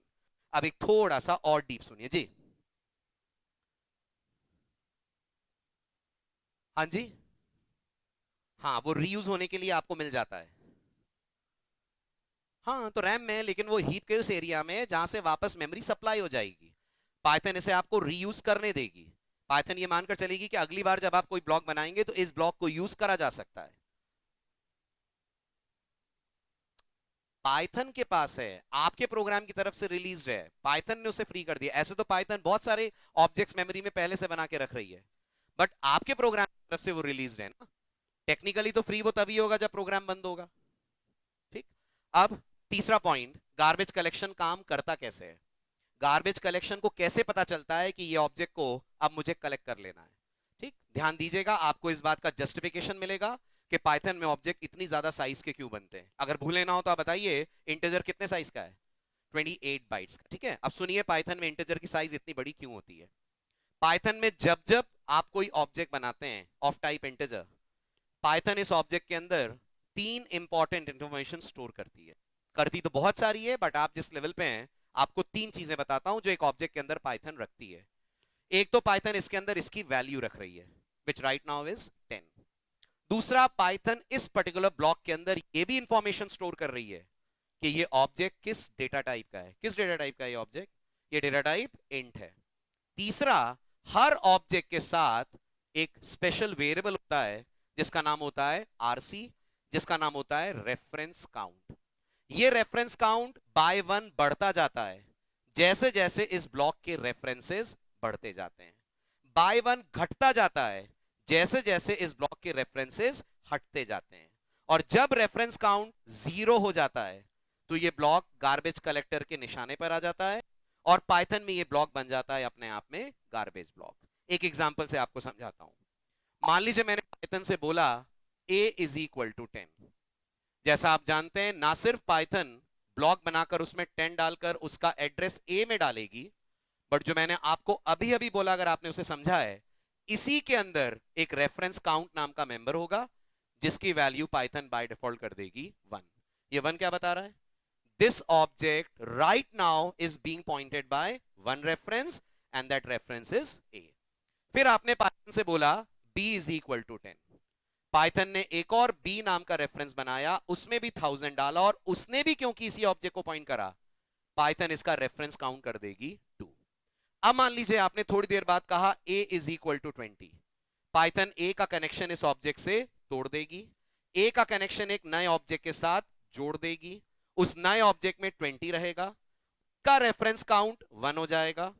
Speaker 1: अब एक थोड़ा सा और डीप सुनिए जी। हाँ जी। हाँ, वो रीयूज होने के लिए आपको मिल जाता है। हाँ, तो रैम में, लेकिन वो हीप के उस एरिया में जहां से वापस मेमोरी सप्लाई हो जाएगी। पाइथन इसे आपको रीयूज करने देगी। पाइथन ये मानकर चलेगी कि अगली बार जब आप कोई ब्लॉक बनाएंगे तो इस ब्लॉक को यूज करा जा सकता है। पाइथन के पास है, आपके प्रोग्राम की तरफ से रिलीज है, पाइथन ने उसे फ्री कर दिया। ऐसे तो पाइथन बहुत सारे ऑब्जेक्ट्स मेमोरी में पहले से बना के रख रही है, बट आपके प्रोग्राम की तरफ से वो रिलीज है ना। टेक्निकली तो फ्री वो तभी होगा जब प्रोग्राम बंद होगा। ठीक। अब तीसरा पॉइंट, गार्बेज कलेक्शन काम करता कैसे है। गार्बेज कलेक्शन को कैसे पता चलता है कि ये ऑब्जेक्ट को अब मुझे कलेक्ट कर लेना है। ठीक, ध्यान दीजिएगा, आपको इस बात का जस्टिफिकेशन मिलेगा कि पाइथन में ऑब्जेक्ट इतनी ज्यादा साइज के क्यों बनते हैं। अगर भूले ना हो तो आप बताइए, इंटीजर कितने साइज का है? 28 बाइट्स का। ठीक है, अब सुनिए पाइथन में इंटीजर की साइज इतनी बड़ी क्यों होती है। पाइथन में जब जब आप कोई ऑब्जेक्ट बनाते हैं ऑफ टाइप इंटीजर, पाइथन इस ऑब्जेक्ट के अंदर तीन इंपॉर्टेंट इंफॉर्मेशन स्टोर करती है। करती तो बहुत सारी है, बट आप जिस लेवल पे हैं, आपको तीन चीजें बताता हूं जो एक ऑब्जेक्ट के अंदर पाइथन रखती है। एक तो पाइथन इसके अंदर इसकी वैल्यू रख रही है विच राइट नाउ इज 10। दूसरा, पाइथन इस पर्टिकुलर ब्लॉक के अंदर ये भी इंफॉर्मेशन स्टोर कर रही है कि ये ऑब्जेक्ट किस डेटा टाइप का है। किस डेटा टाइप का है ये ऑब्जेक्ट? ये डेटा टाइप इंट है। तीसरा, हर ऑब्जेक्ट के साथ एक स्पेशल वेरिएबल होता है जिसका नाम होता है आरसी, जिसका नाम होता है रेफरेंस काउंट। ये रेफरेंस काउंट बाय वन बढ़ता जाता है जैसे जैसे इस ब्लॉक के रेफरेंसेस बढ़ते जाते हैं। बाय वन घटता जाता है जैसे जैसे इस ब्लॉक के रेफरेंसेस हटते जाते हैं। और जब रेफरेंस काउंट 0 हो जाता है तो ये ब्लॉक गार्बेज कलेक्टर के निशाने पर आ जाता है, और पाइथन में ये ब्लॉक बन जाता है अपने आप में गार्बेज ब्लॉक। एक एग्जांपल से आपको समझाता हूं। मान लीजिए मैंने पाइथन से बोला a इज इक्वल टू 10। जैसा आप जानते हैं, ना सिर्फ पाइथन ब्लॉक बनाकर उसमें 10 डालकर उसका एड्रेस a में डालेगी, बट जो मैंने आपको अभी अभी बोला, अगर आपने उसे समझा है, इसी के अंदर एक रेफरेंस काउंट नाम का मेंबर होगा जिसकी वैल्यू पाइथन बाय डिफॉल्ट कर देगी 1। ये 1 क्या बता रहा है? This object right now is being pointed by one reference and that reference is a। फिर आपने पाइथन से बोला b is equal to 10। Python ने एक और b नाम का रेफरेंस बनाया, उसमें भी 1000 डाला, और उसने भी क्योंकि इसी ऑब्जेक्ट को पॉइंट करा, पाइथन इसका रेफरेंस काउंट कर देगी 2। अब मान लीजिए आपने थोड़ी देर बाद कहा a is equal to 20। Python a का कनेक्शन इस ऑब्जेक्ट से तोड़ देगी, a का कनेक्शन एक नए ऑब्जेक्ट के साथ जोड़ देगी, उस नए ऑब्जेक्ट में 20 रहेगा, का रेफरेंस काउंट 1 हो जाएगा,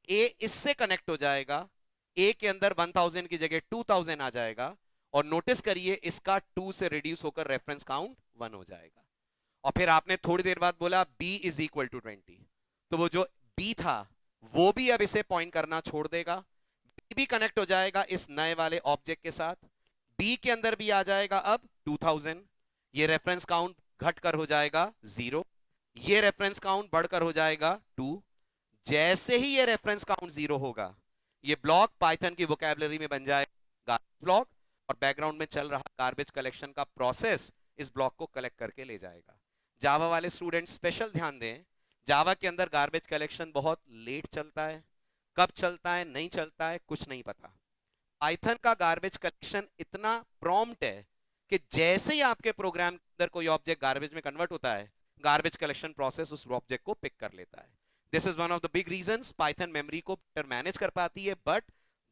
Speaker 1: a इससे कनेक्ट हो जाएगा, a के अंदर 1000 की जगह 2000 आ जाएगा, और नोटिस करिए इसका 2 से रिड्यूस होकर रेफरेंस काउंट 1 हो जाएगा। और फिर आपने थोड़ी देर बाद बोला b इज इक्वल टू 20, तो वो जो b था वो भी अब इसे पॉइंट करना छोड़ देगा, b भी कनेक्ट हो जाएगा इस नए वाले ऑब्जेक्ट के साथ, b के अंदर भी आ जाएगा अब 2000, ये रेफरेंस काउंट घटकर हो जाएगा 0, ये रेफरेंस काउंट बढ़कर हो जाएगा 2। जैसे ही ये रेफरेंस काउंट 0 होगा, ये ब्लॉक पाइथन की वोकैबुलरी में बन जाएगा गार्बेज ब्लॉक, और बैकग्राउंड में चल रहा गार्बेज कलेक्शन का प्रोसेस इस ब्लॉक को कलेक्ट करके ले जाएगा। जावा वाले स्टूडेंट स्पेशल ध्यान दें, जावा के अंदर गार्बेज कलेक्शन बहुत लेट चलता है, कब चलता है नहीं चलता है कुछ नहीं पता। पाइथन का गार्बेज कलेक्शन इतना प्रॉम्प्ट है कि जैसे ही आपके प्रोग्राम के अंदर कोई ऑब्जेक्ट गार्बेज में कन्वर्ट होता है, गार्बेज कलेक्शन प्रोसेस उस ऑब्जेक्ट को पिक कर लेता है। This is one of the big reasons Python memory को बेटर मैनेज कर पाती है, but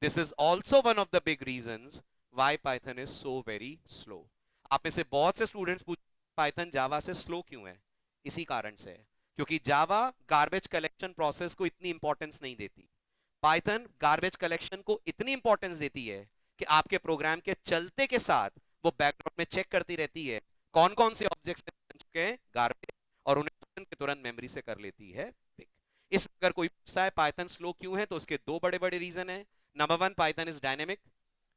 Speaker 1: this is also one of the big reasons why Python is so very slow. आप में से बहुत से स्टूडेंट्स पूछ पाइथन जावा से स्लो क्यों है? इसी कारण से है, क्योंकि जावा गार्बेज कलेक्शन प्रोसेस को इतनी इंपॉर्टेंस नहीं देती। पाइथन गार्बेज कलेक्शन को इतनी इंपॉर्टेंस देती है कि आपके प्रोग्राम के चलते के साथ वो बैकग्राउंड में चेक करती रहती है कौन कौन से ऑब्जेक्ट्स बन चुके हैं गार्बेज, और उन्हें तुरंत के तुरंत मेमोरी से कर लेती है पिक। इस अगर कोई पूछता है पाइथन स्लो क्यों है, तो उसके दो बड़े बड़े रीजन है। Number 1, Python is dynamic.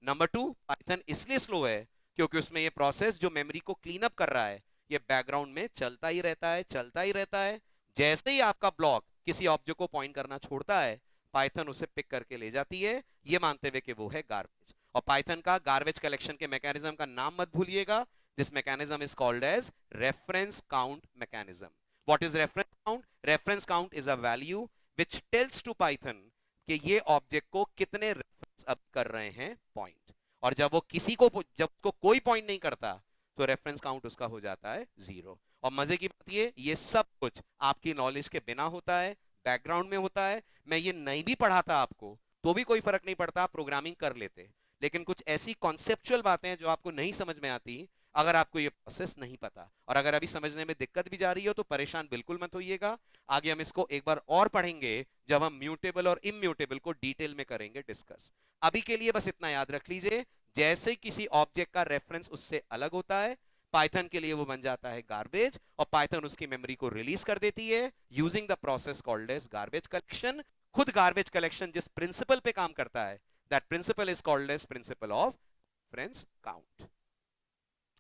Speaker 1: Number 2, Python इसलिए स्लो है क्योंकि उसमें ये प्रोसेस जो मेमोरी को क्लीन अप कर रहा है ये बैकग्राउंड में चलता ही रहता है, चलता ही रहता है। जैसे ही आपका ब्लॉक किसी ऑब्जेक्ट को पॉइंट करना छोड़ता है, पाइथन उसे पिक करके ले जाती है, ये मानते हुए कि वो है गार्बेज। और पाइथन का गार्बेज कलेक्शन के मैकेनिज्म का नाम मत भूलिएगा। This mechanism is called as reference count mechanism. What is reference count? Reference count is a value which tells to Python कि ये ऑब्जेक्ट को कितने रेफरेंस अब कर रहे हैं पॉइंट। और जब वो जब उसको कोई पॉइंट नहीं करता, तो रेफरेंस काउंट उसका हो जाता है 0। और मजे की बात ये सब कुछ आपकी नॉलेज के बिना होता है, बैकग्राउंड में होता है। मैं ये नहीं भी पढ़ाता आपको तो भी कोई फर्क नहीं पड़ता, आप प्रोग्रामिंग कर लेते। लेकिन कुछ ऐसी कॉन्सेप्चुअल बातें हैं जो आपको नहीं समझ में आती अगर आपको ये प्रोसेस नहीं पता। और अगर अभी समझने में दिक्कत भी जा रही हो तो परेशान बिल्कुल मत होइएगा। आगे हम इसको एक बार और पढ़ेंगे जब हम म्यूटेबल और इम्यूटेबल को डिटेल में करेंगे डिस्कस। अभी के लिए बस इतना याद रख लीजिए, जैसे किसी ऑब्जेक्ट का रेफरेंस उससे अलग होता है, पाइथन के लिए वो बन जाता है गार्बेज, और पाइथन उसकी मेमोरी को रिलीज कर देती है using the process called as garbage collection. खुद गार्बेज कलेक्शन जिस प्रिंसिपल पे काम करता है, that principle is called as principle of reference count.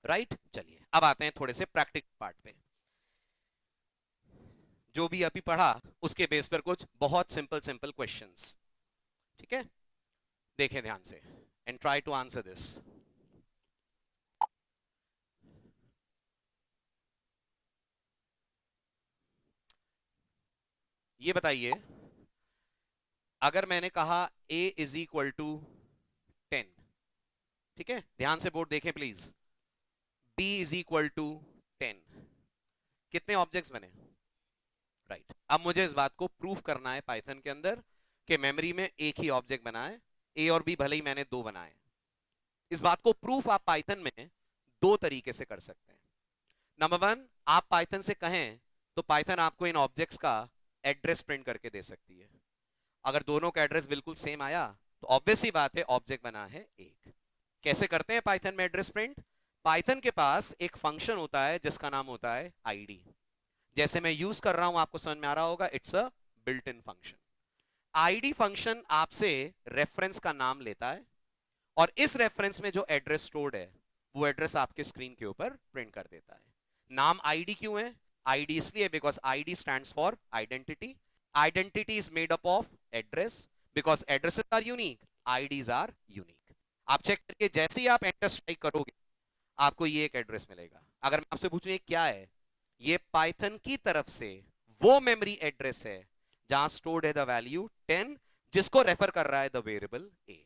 Speaker 1: Right, चलिए अब आते हैं थोड़े से प्रैक्टिकल पार्ट पे। जो भी अभी पढ़ा उसके बेस पर कुछ बहुत सिंपल सिंपल क्वेश्चंस, ठीक है? देखें ध्यान से and try to answer this. ये बताइए, अगर मैंने कहा a इज इक्वल टू 10, ठीक है, ध्यान से बोर्ड देखें please, b is equal to 10, कितने ऑब्जेक्ट्स बने? राइट, अब मुझे इस बात को प्रूफ करना है पाइथन के अंदर कि मेमोरी में एक ही ऑब्जेक्ट बना है, a और b भले ही मैंने दो बनाए। इस बात को प्रूफ आप पाइथन में दो तरीके से कर सकते हैं। नंबर वन, आप पाइथन से कहें तो पाइथन आपको इन ऑब्जेक्ट्स का एड्रेस प्रिंट करके दे सकती है। अगर दोनों का एड्रेस बिल्कुल सेम आया तो ऑब्वियस ही बात है ऑब्जेक्ट बना है एक। कैसे करते हैं पाइथन में एड्रेस प्रिंट? पाइथन के पास एक फंक्शन होता है जिसका नाम होता है आईडी। जैसे मैं यूज कर रहा हूं, आपको समझ में आ रहा होगा, it's a built in function. ID function आपसे रेफरेंस का नाम लेता है और इस रेफरेंस में जो एड्रेस स्टोर्ड है वो एड्रेस आपके स्क्रीन के ऊपर प्रिंट कर देता है। नाम आईडी क्यों है? आईडी इसलिए because ID stands for identity. Identity is made up of address, because addresses are unique, IDs are unique. आप चेक करके जैसे ही आप एंटर स्ट्राइक करोगे आपको ये एक एड्रेस मिलेगा। अगर मैं आपसे पूछूं ये क्या है, ये पाइथन की तरफ से वो मेमोरी एड्रेस है जहां स्टोर्ड है द वैल्यू 10, जिसको रेफर कर रहा है द वेरिएबल a।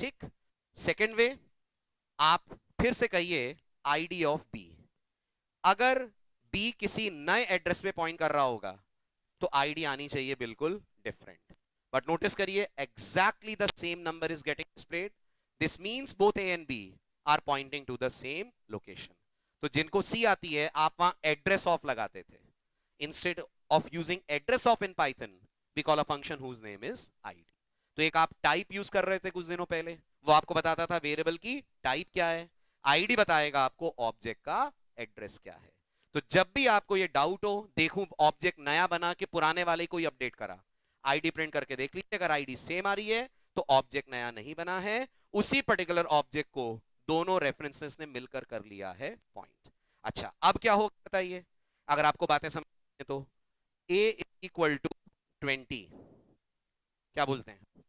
Speaker 1: ठीक, सेकेंड वे, आप फिर से कहिए आईडी ऑफ b। अगर b किसी नए एड्रेस पे पॉइंट कर रहा होगा तो आईडी आनी चाहिए बिल्कुल डिफरेंट। बट नोटिस करिए exactly the same number is getting displayed. This means both a and b are pointing to the same location. तो जिनको c आती है आप वहां एड्रेस ऑफ लगाते थे। Instead of using address of in Python we call a function whose name is id। तो एक आप टाइप यूज कर रहे थे कुछ दिनों पहले, वो आपको बताता था वेरिएबल की टाइप क्या है, आईडी बताएगा आपको ऑब्जेक्ट का एड्रेस क्या है। तो जब भी आपको ये डाउट हो, देखूं ऑब्जेक्ट नया बना के पुराने वाले को ही अपडेट करा, आईडी प्रिंट करके देख लीजिए, अगर आईडी सेम आ रही है तो ऑब्जेक्ट नया नहीं बना है, उसी पर्टिकुलर ऑब्जेक्ट को दोनों रेफरेंसेस ने मिलकर कर लिया है पॉइंट। अच्छा, अब क्या होगा बताइए, अगर आपको बातें समझ में तो a इक्वल टू 20, क्या बोलते हैं?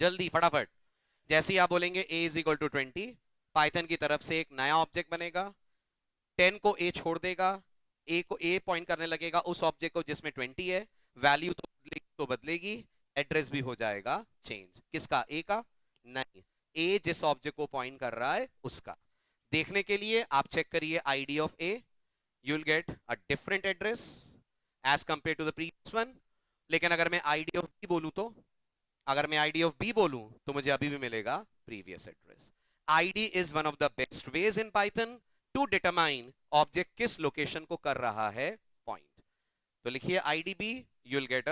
Speaker 1: जल्दी फटाफट, जैसे ही आप बोलेंगे a is equal to 20, Python की तरफ से एक नया ऑब्जेक्ट बनेगा, 10 को a छोड़ देगा, a को a पॉइंट करने लगेगा उस ऑब्जेक्ट को जिसमें 20 है, वैल्यू तो बदलेगी, एड्रेस भी हो जाएगा चेंज। किसका? a का? नहीं, a जिस ऑब्जेक्ट को पॉइंट कर रहा है उसका। देखने के लिए आप चेक करिए ID of a, you will get a different address as compare to the previous one. लेकिन अगर मैं आईडी ऑफ b बोलूं तो, अगर मैं आईडी ऑफ b बोलूं तो मुझे अभी भी मिलेगा previous address. ID is one of the best ways in Python to determine object किस लोकेशन को कर रहा है पॉइंट। तो लिखिए ID b, you will get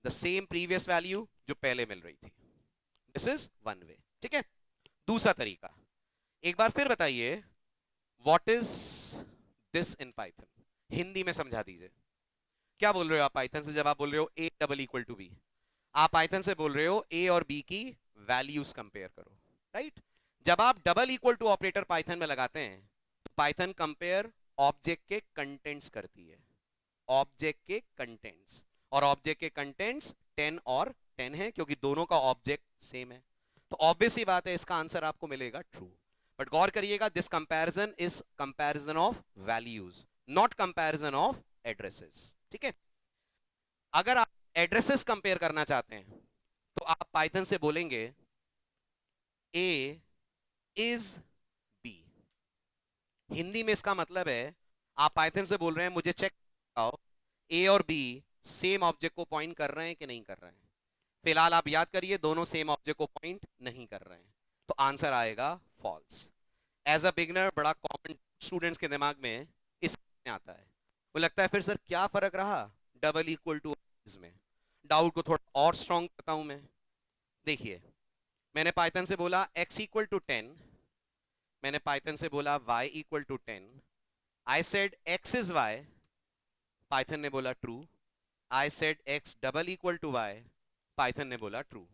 Speaker 1: the same previous value जो पहले मिल रही थी। दिस इज वन वे, ठीक है। दूसरा तरीका, एक बार फिर बताइए, what is this in Python? Hindi में समझा दीजिए, क्या बोल रहे हो आप पाइथन से जब आप बोल रहे हो a double equal to b? आप पाइथन से बोल रहे हो a और b की वैल्यूज कंपेयर करो, राइट? जब आप double equal to operator Python में लगाते हैं पाइथन कंपेयर ऑब्जेक्ट के कंटेंट्स करती है, ऑब्जेक्ट के कंटेंट्स, और ऑब्जेक्ट के कंटेंट्स 10 और 10 है क्योंकि दोनों का ऑब्जेक्ट सेम है। तो ऑब्वियस ही बात है इसका आंसर आपको मिलेगा ट्रू। बट गौर करिएगा, this comparison is comparison of values, not comparison of addresses. ठीक है, अगर आप एड्रेसेस कंपेयर करना चाहते हैं तो आप पाइथन से बोलेंगे ए इज बी। हिंदी में इसका मतलब है, आप पाइथन से बोल रहे हैं मुझे चेक आओ ए और बी सेम ऑब्जेक्ट को पॉइंट कर रहे हैं कि नहीं कर रहे हैं। फिलहाल आप याद करिए दोनों सेम ऑब्जेक्ट को पॉइंट नहीं कर रहे हैं, तो आंसर आएगा फॉल्स। एज अ बिगनर बड़ा कॉमन स्टूडेंट्स के दिमाग में इस में आता है, वो लगता है फिर सर क्या फर्क रहा डबल इक्वल टू में। डाउट को थोड़ा और स्ट्रॉन्ग करता हूं मैं। देखिए, मैंने पाइथन से बोला x इक्वल टू 10, मैंने पाइथन से बोला y equal to 10, I said x is y, Python ने बोला true. I said x double equal to y, Python ने बोला true.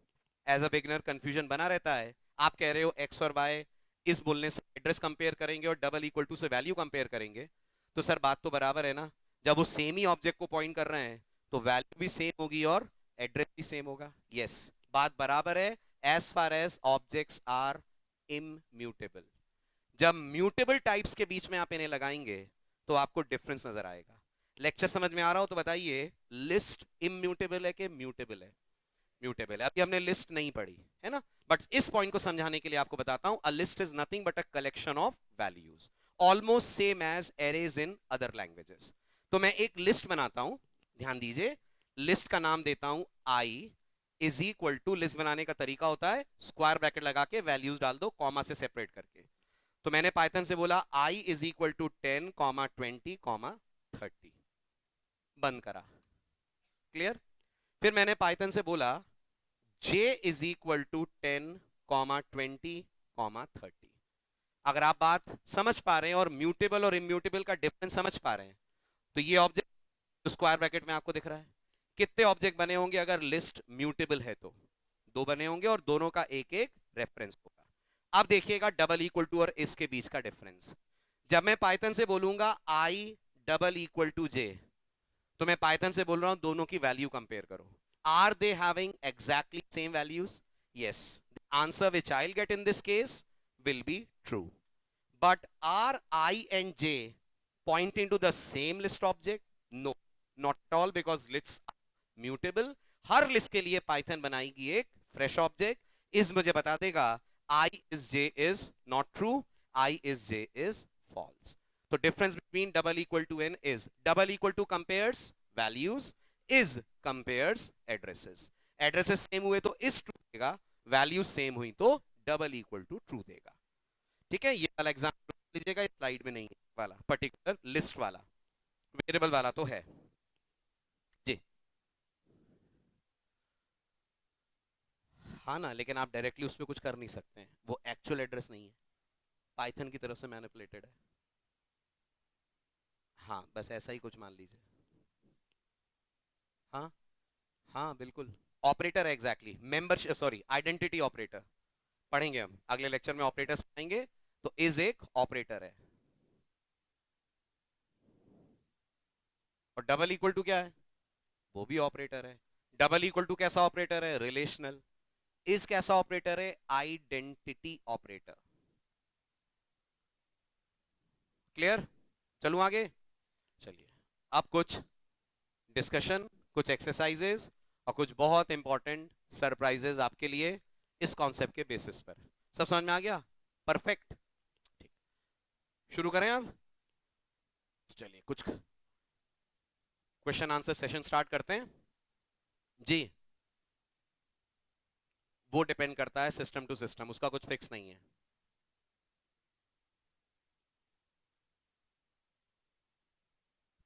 Speaker 1: As a beginner confusion बना रहता है, आप कह रहे हो x और y इस बोलने से एड्रेस कंपेयर करेंगे और डबल इक्वल टू से वैल्यू कंपेयर करेंगे, तो सर बात तो बराबर है ना, जब वो सेम ही ऑब्जेक्ट को पॉइंट कर रहे हैं तो वैल्यू भी सेम होगी और एड्रेस भी सेम होगा। यस, बात बराबर है as far as objects are immutable. जब म्यूटेबल टाइप्स के बीच में आप इन्हें लगाएंगे तो आपको डिफरेंस नजर आएगा। लेक्चर समझ में आ रहा हो तो बताइए, लिस्ट इम्यूटेबल है कि म्यूटेबल है? म्यूटेबल है। अभी हमने लिस्ट नहीं पढ़ी है ना, बट इस पॉइंट को समझाने के लिए आपको बताता हूं, a list is nothing but a collection of values, almost same as arrays in other languages. तो मैं एक लिस्ट बनाता हूं, ध्यान दीजिए, लिस्ट का नाम देता हूं I is equal to, list बनाने का तरीका होता है स्क्वायर ब्रैकेट लगा के वैल्यूज डाल दो कॉमा से सेपरेट करके। तो मैंने पाइथन से बोला आई इज इक्वल टू 10, 20, 30, बंद करा। क्लियर? फिर मैंने पाइथन से बोला j इज इक्वल टू 10, 20, 30। अगर आप बात समझ पा रहे हैं और म्यूटेबल और इम्यूटेबल का डिफरेंस समझ पा रहे हैं, तो ये ऑब्जेक्ट जो स्क्वायर ब्रैकेट में आपको दिख रहा है, कितने ऑब्जेक्ट बने होंगे अगर लिस्ट म्यूटेबल है तो? 2 बने होंगे और दोनों का एक एक रेफरेंस होगा। अब देखिएगा डबल इक्वल टू और इसके बीच का डिफरेंस। जब मैं पाइथन से बोलूंगा आई डबल इक्वल टू जे, तो मैं पाइथन से बोल रहा हूं दोनों की वैल्यू कंपेयर करो। Are they having exactly same values? Yes. The answer which I'll get in this case will be true. But are I and J pointing to the same list object? No, not at all, because lists are mutable. Her list के लिए Python बनाएगी एक fresh object. इस मुझे बता देगा I is J is not true, I is J is false. तो difference between double equal to n is double equal to compares values, is compares addresses. Addresses same हुए तो is true देगा, value same हुई तो double equal to true देगा। ठीक है, ये वाला एग्जांपल लीजिएगा, स्लाइड में नहीं वाला पर्टिकुलर लिस्ट वाला, वेरिएबल वाला तो है जी। हाँ ना, लेकिन आप डायरेक्टली उस पर कुछ कर नहीं सकते हैं, वो एक्चुअल एड्रेस नहीं है, पाइथन की तरफ से मैनिपुलेटेड है। हाँ, बस ऐसा ही कुछ मान लीजिए। हाँ हाँ बिल्कुल, ऑपरेटर है exactly, membership sorry identity operator पढ़ेंगे हम अगले लेक्चर में, ऑपरेटर्स पढ़ेंगे। तो इज एक ऑपरेटर है, और डबल इक्वल टू क्या है? वो भी ऑपरेटर है। डबल इक्वल टू कैसा ऑपरेटर है? रिलेशनल। इज कैसा ऑपरेटर है? Identity operator. क्लियर? चलूं आगे? चलिए, अब कुछ डिस्कशन, कुछ एक्सरसाइजेस और कुछ बहुत इंपॉर्टेंट सरप्राइजेस आपके लिए इस कॉन्सेप्ट के बेसिस पर। सब समझ में आ गया? परफेक्ट। ठीक, शुरू करें अब? चलिए, कुछ क्वेश्चन आंसर सेशन स्टार्ट करते हैं जी। वो डिपेंड करता है सिस्टम टू सिस्टम, उसका कुछ फिक्स नहीं है।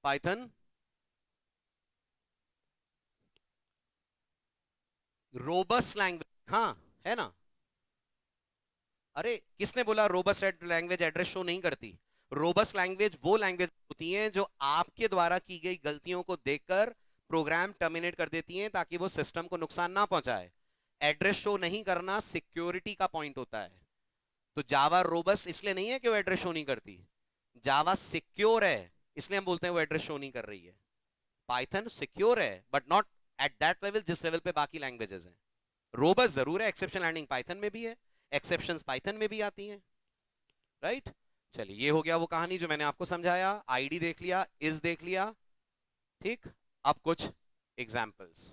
Speaker 1: पाइथन रोबस्ट लैंग्वेज, हाँ है ना? अरे किसने बोला रोबस्ट लैंग्वेज एड्रेस शो नहीं करती? रोबस्ट लैंग्वेज वो लैंग्वेज होती हैं जो आपके द्वारा की गई गलतियों को देखकर प्रोग्राम टर्मिनेट कर देती हैं ताकि वो सिस्टम को नुकसान ना पहुंचाए। एड्रेस शो नहीं करना सिक्योरिटी का पॉइंट होता है। तो जावा रोबस्ट इसलिए नहीं है कि वो एड्रेस शो नहीं करती, जावा सिक्योर है, इसलिए हम बोलते हैं वो एड्रेस शो नहीं कर रही है। पाइथन सिक्योर है but not at that level जिस लेवल पे बाकी लैंग्वेजेस हैं। रोबस्ट जरूर है, एक्सेप्शन हैंडलिंग पाइथन में भी है, एक्सेप्शंस पाइथन में भी आती हैं, राइट। चलिए ये हो गया वो कहानी जो मैंने आपको समझाया, आईडी देख लिया, इज देख लिया, ठीक। अब कुछ एग्जाम्पल्स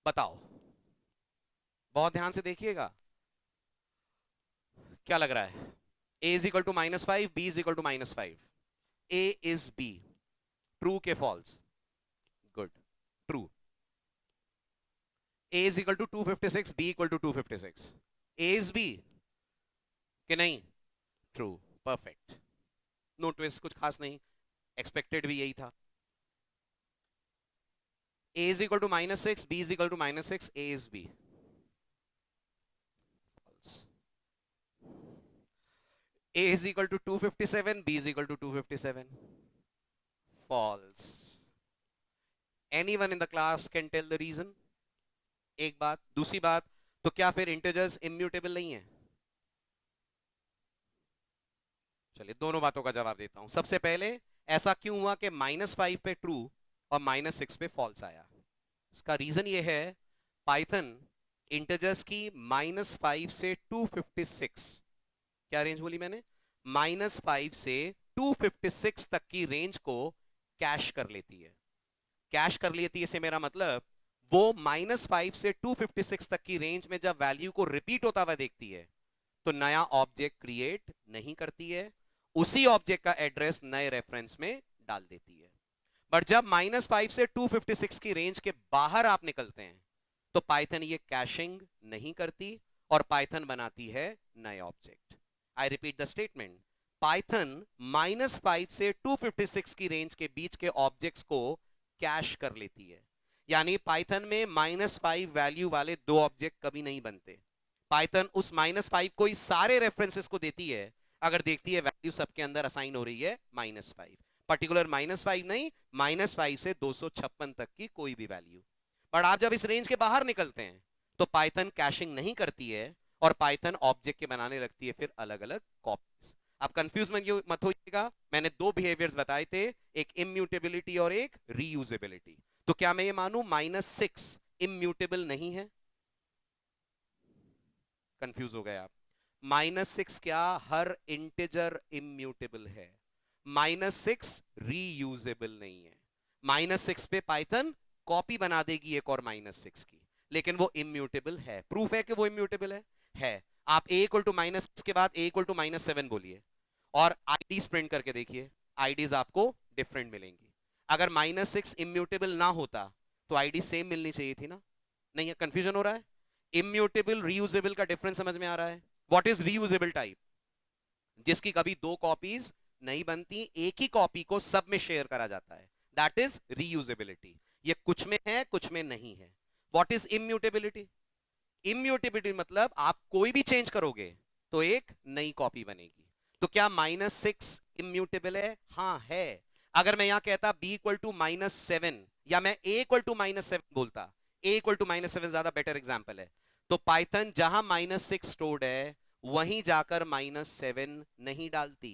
Speaker 1: बताओ, बहुत ध्यान से देखिएगा। क्या लग रहा है? a is equal to -5, b is equal to -5, a is b, true के false? Good, true. a is equal to 256, b equal to 256, a is b कि नहीं? ट्रू, परफेक्ट, नो ट्विस्ट, कुछ खास नहीं, एक्सपेक्टेड भी यही था। a is equal to -6, b is equal to -6, a is b, false। a is equal to 257, b is equal to 257, false। anyone in the class can tell the reason? एक बात। दूसरी बात, तो क्या फिर इंटीजर्स इम्यूटेबल नहीं है? चलिए दोनों बातों का जवाब देता हूं। सबसे पहले, ऐसा क्यों हुआ कि -5 पे ट्रू और -6 पे फॉल्स आया? इसका रीजन ये है, पाइथन इंटीजर्स की -5 से 256, क्या रेंज बोली मैंने? -5 से 256 तक की रेंज को कैश कर लेती है। कैश कर लेती है से मेरा मतलब, वो -5 से 256 तक की रेंज में जब वैल्यू को रिपीट होता हुआ देखती है तो नया ऑब्जेक्ट क्रिएट नहीं करती है, उसी ऑब्जेक्ट का एड्रेस नए रेफरेंस में डाल देती है। बट जब -5 से 256 की रेंज के बाहर आप निकलते हैं तो पाइथन ये कैशिंग नहीं करती और पाइथन बनाती है नए object. I repeat the statement, Python -5 से 256 की रेंज के बीच के ऑब्जेक्ट्स को कैश कर लेती है। यानी पाइथन में -5 वैल्यू वाले दो ऑब्जेक्ट कभी नहीं बनते। पाइथन उस -5 को ही सारे रेफरेंसेस को देती है, अगर देखती है वैल्यू सबके अंदर असाइन हो रही है -5, पर्टिकुलर -5 नहीं, -5 से 256 तक की कोई भी वैल्यू। पर आप जब इस रेंज के बाहर निकलते हैं तो पाइथन कैशिंग नहीं करती है और पाइथन ऑब्जेक्ट के बनाने लगती है फिर अलग अलग कॉपीज। अब कंफ्यूज मत होइएगा, मैंने दो बिहेवियर्स बताए थे, एक इम्यूटेबिलिटी और एक रीयूजेबिलिटी। तो क्या मैं ये मानूं -6 इम्यूटेबल नहीं है? कंफ्यूज हो गए आप? -6 क्या? हर इंटीजर इम्यूटेबल है, -6 रीयूजेबल नहीं है। -6 पे पाइथन कॉपी बना देगी एक और -6 की, लेकिन वो इम्यूटेबल है। प्रूफ है कि वो इम्यूटेबल है। आप a इक्वल टू -6 के बाद a इक्वल टू -7 बोलिए और आईडीज प्रिंट करके देखिए, आईडीज आपको डिफरेंट मिलेंगी। अगर -6 इम्यूटेबल ना होता तो आईडी सेम मिलनी चाहिए थी ना? नहीं है? कंफ्यूजन हो रहा है? इम्यूटेबल रीयूजेबल का डिफरेंस समझ में आ रहा है? What is reusable type? जिसकी कभी दो कॉपीज नहीं बनती, एक ही कॉपी को सब में शेयर करा जाता है, दैट इज रीयूजेबिलिटी। ये कुछ में है कुछ में नहीं है। What is immutability? इम्यूटेबिलिटी मतलब आप कोई भी चेंज करोगे तो एक नई कॉपी बनेगी। तो क्या -6 इम्यूटेबल है? हाँ है। अगर मैं यहां कहता b इक्वल टू -7 या मैं a इक्वल टू -7 बोलता, a इक्वल टू -7 ज्यादा बेटर एग्जांपल है, तो पाइथन जहां -6 स्टोर्ड है वहीं जाकर -7 नहीं डालती,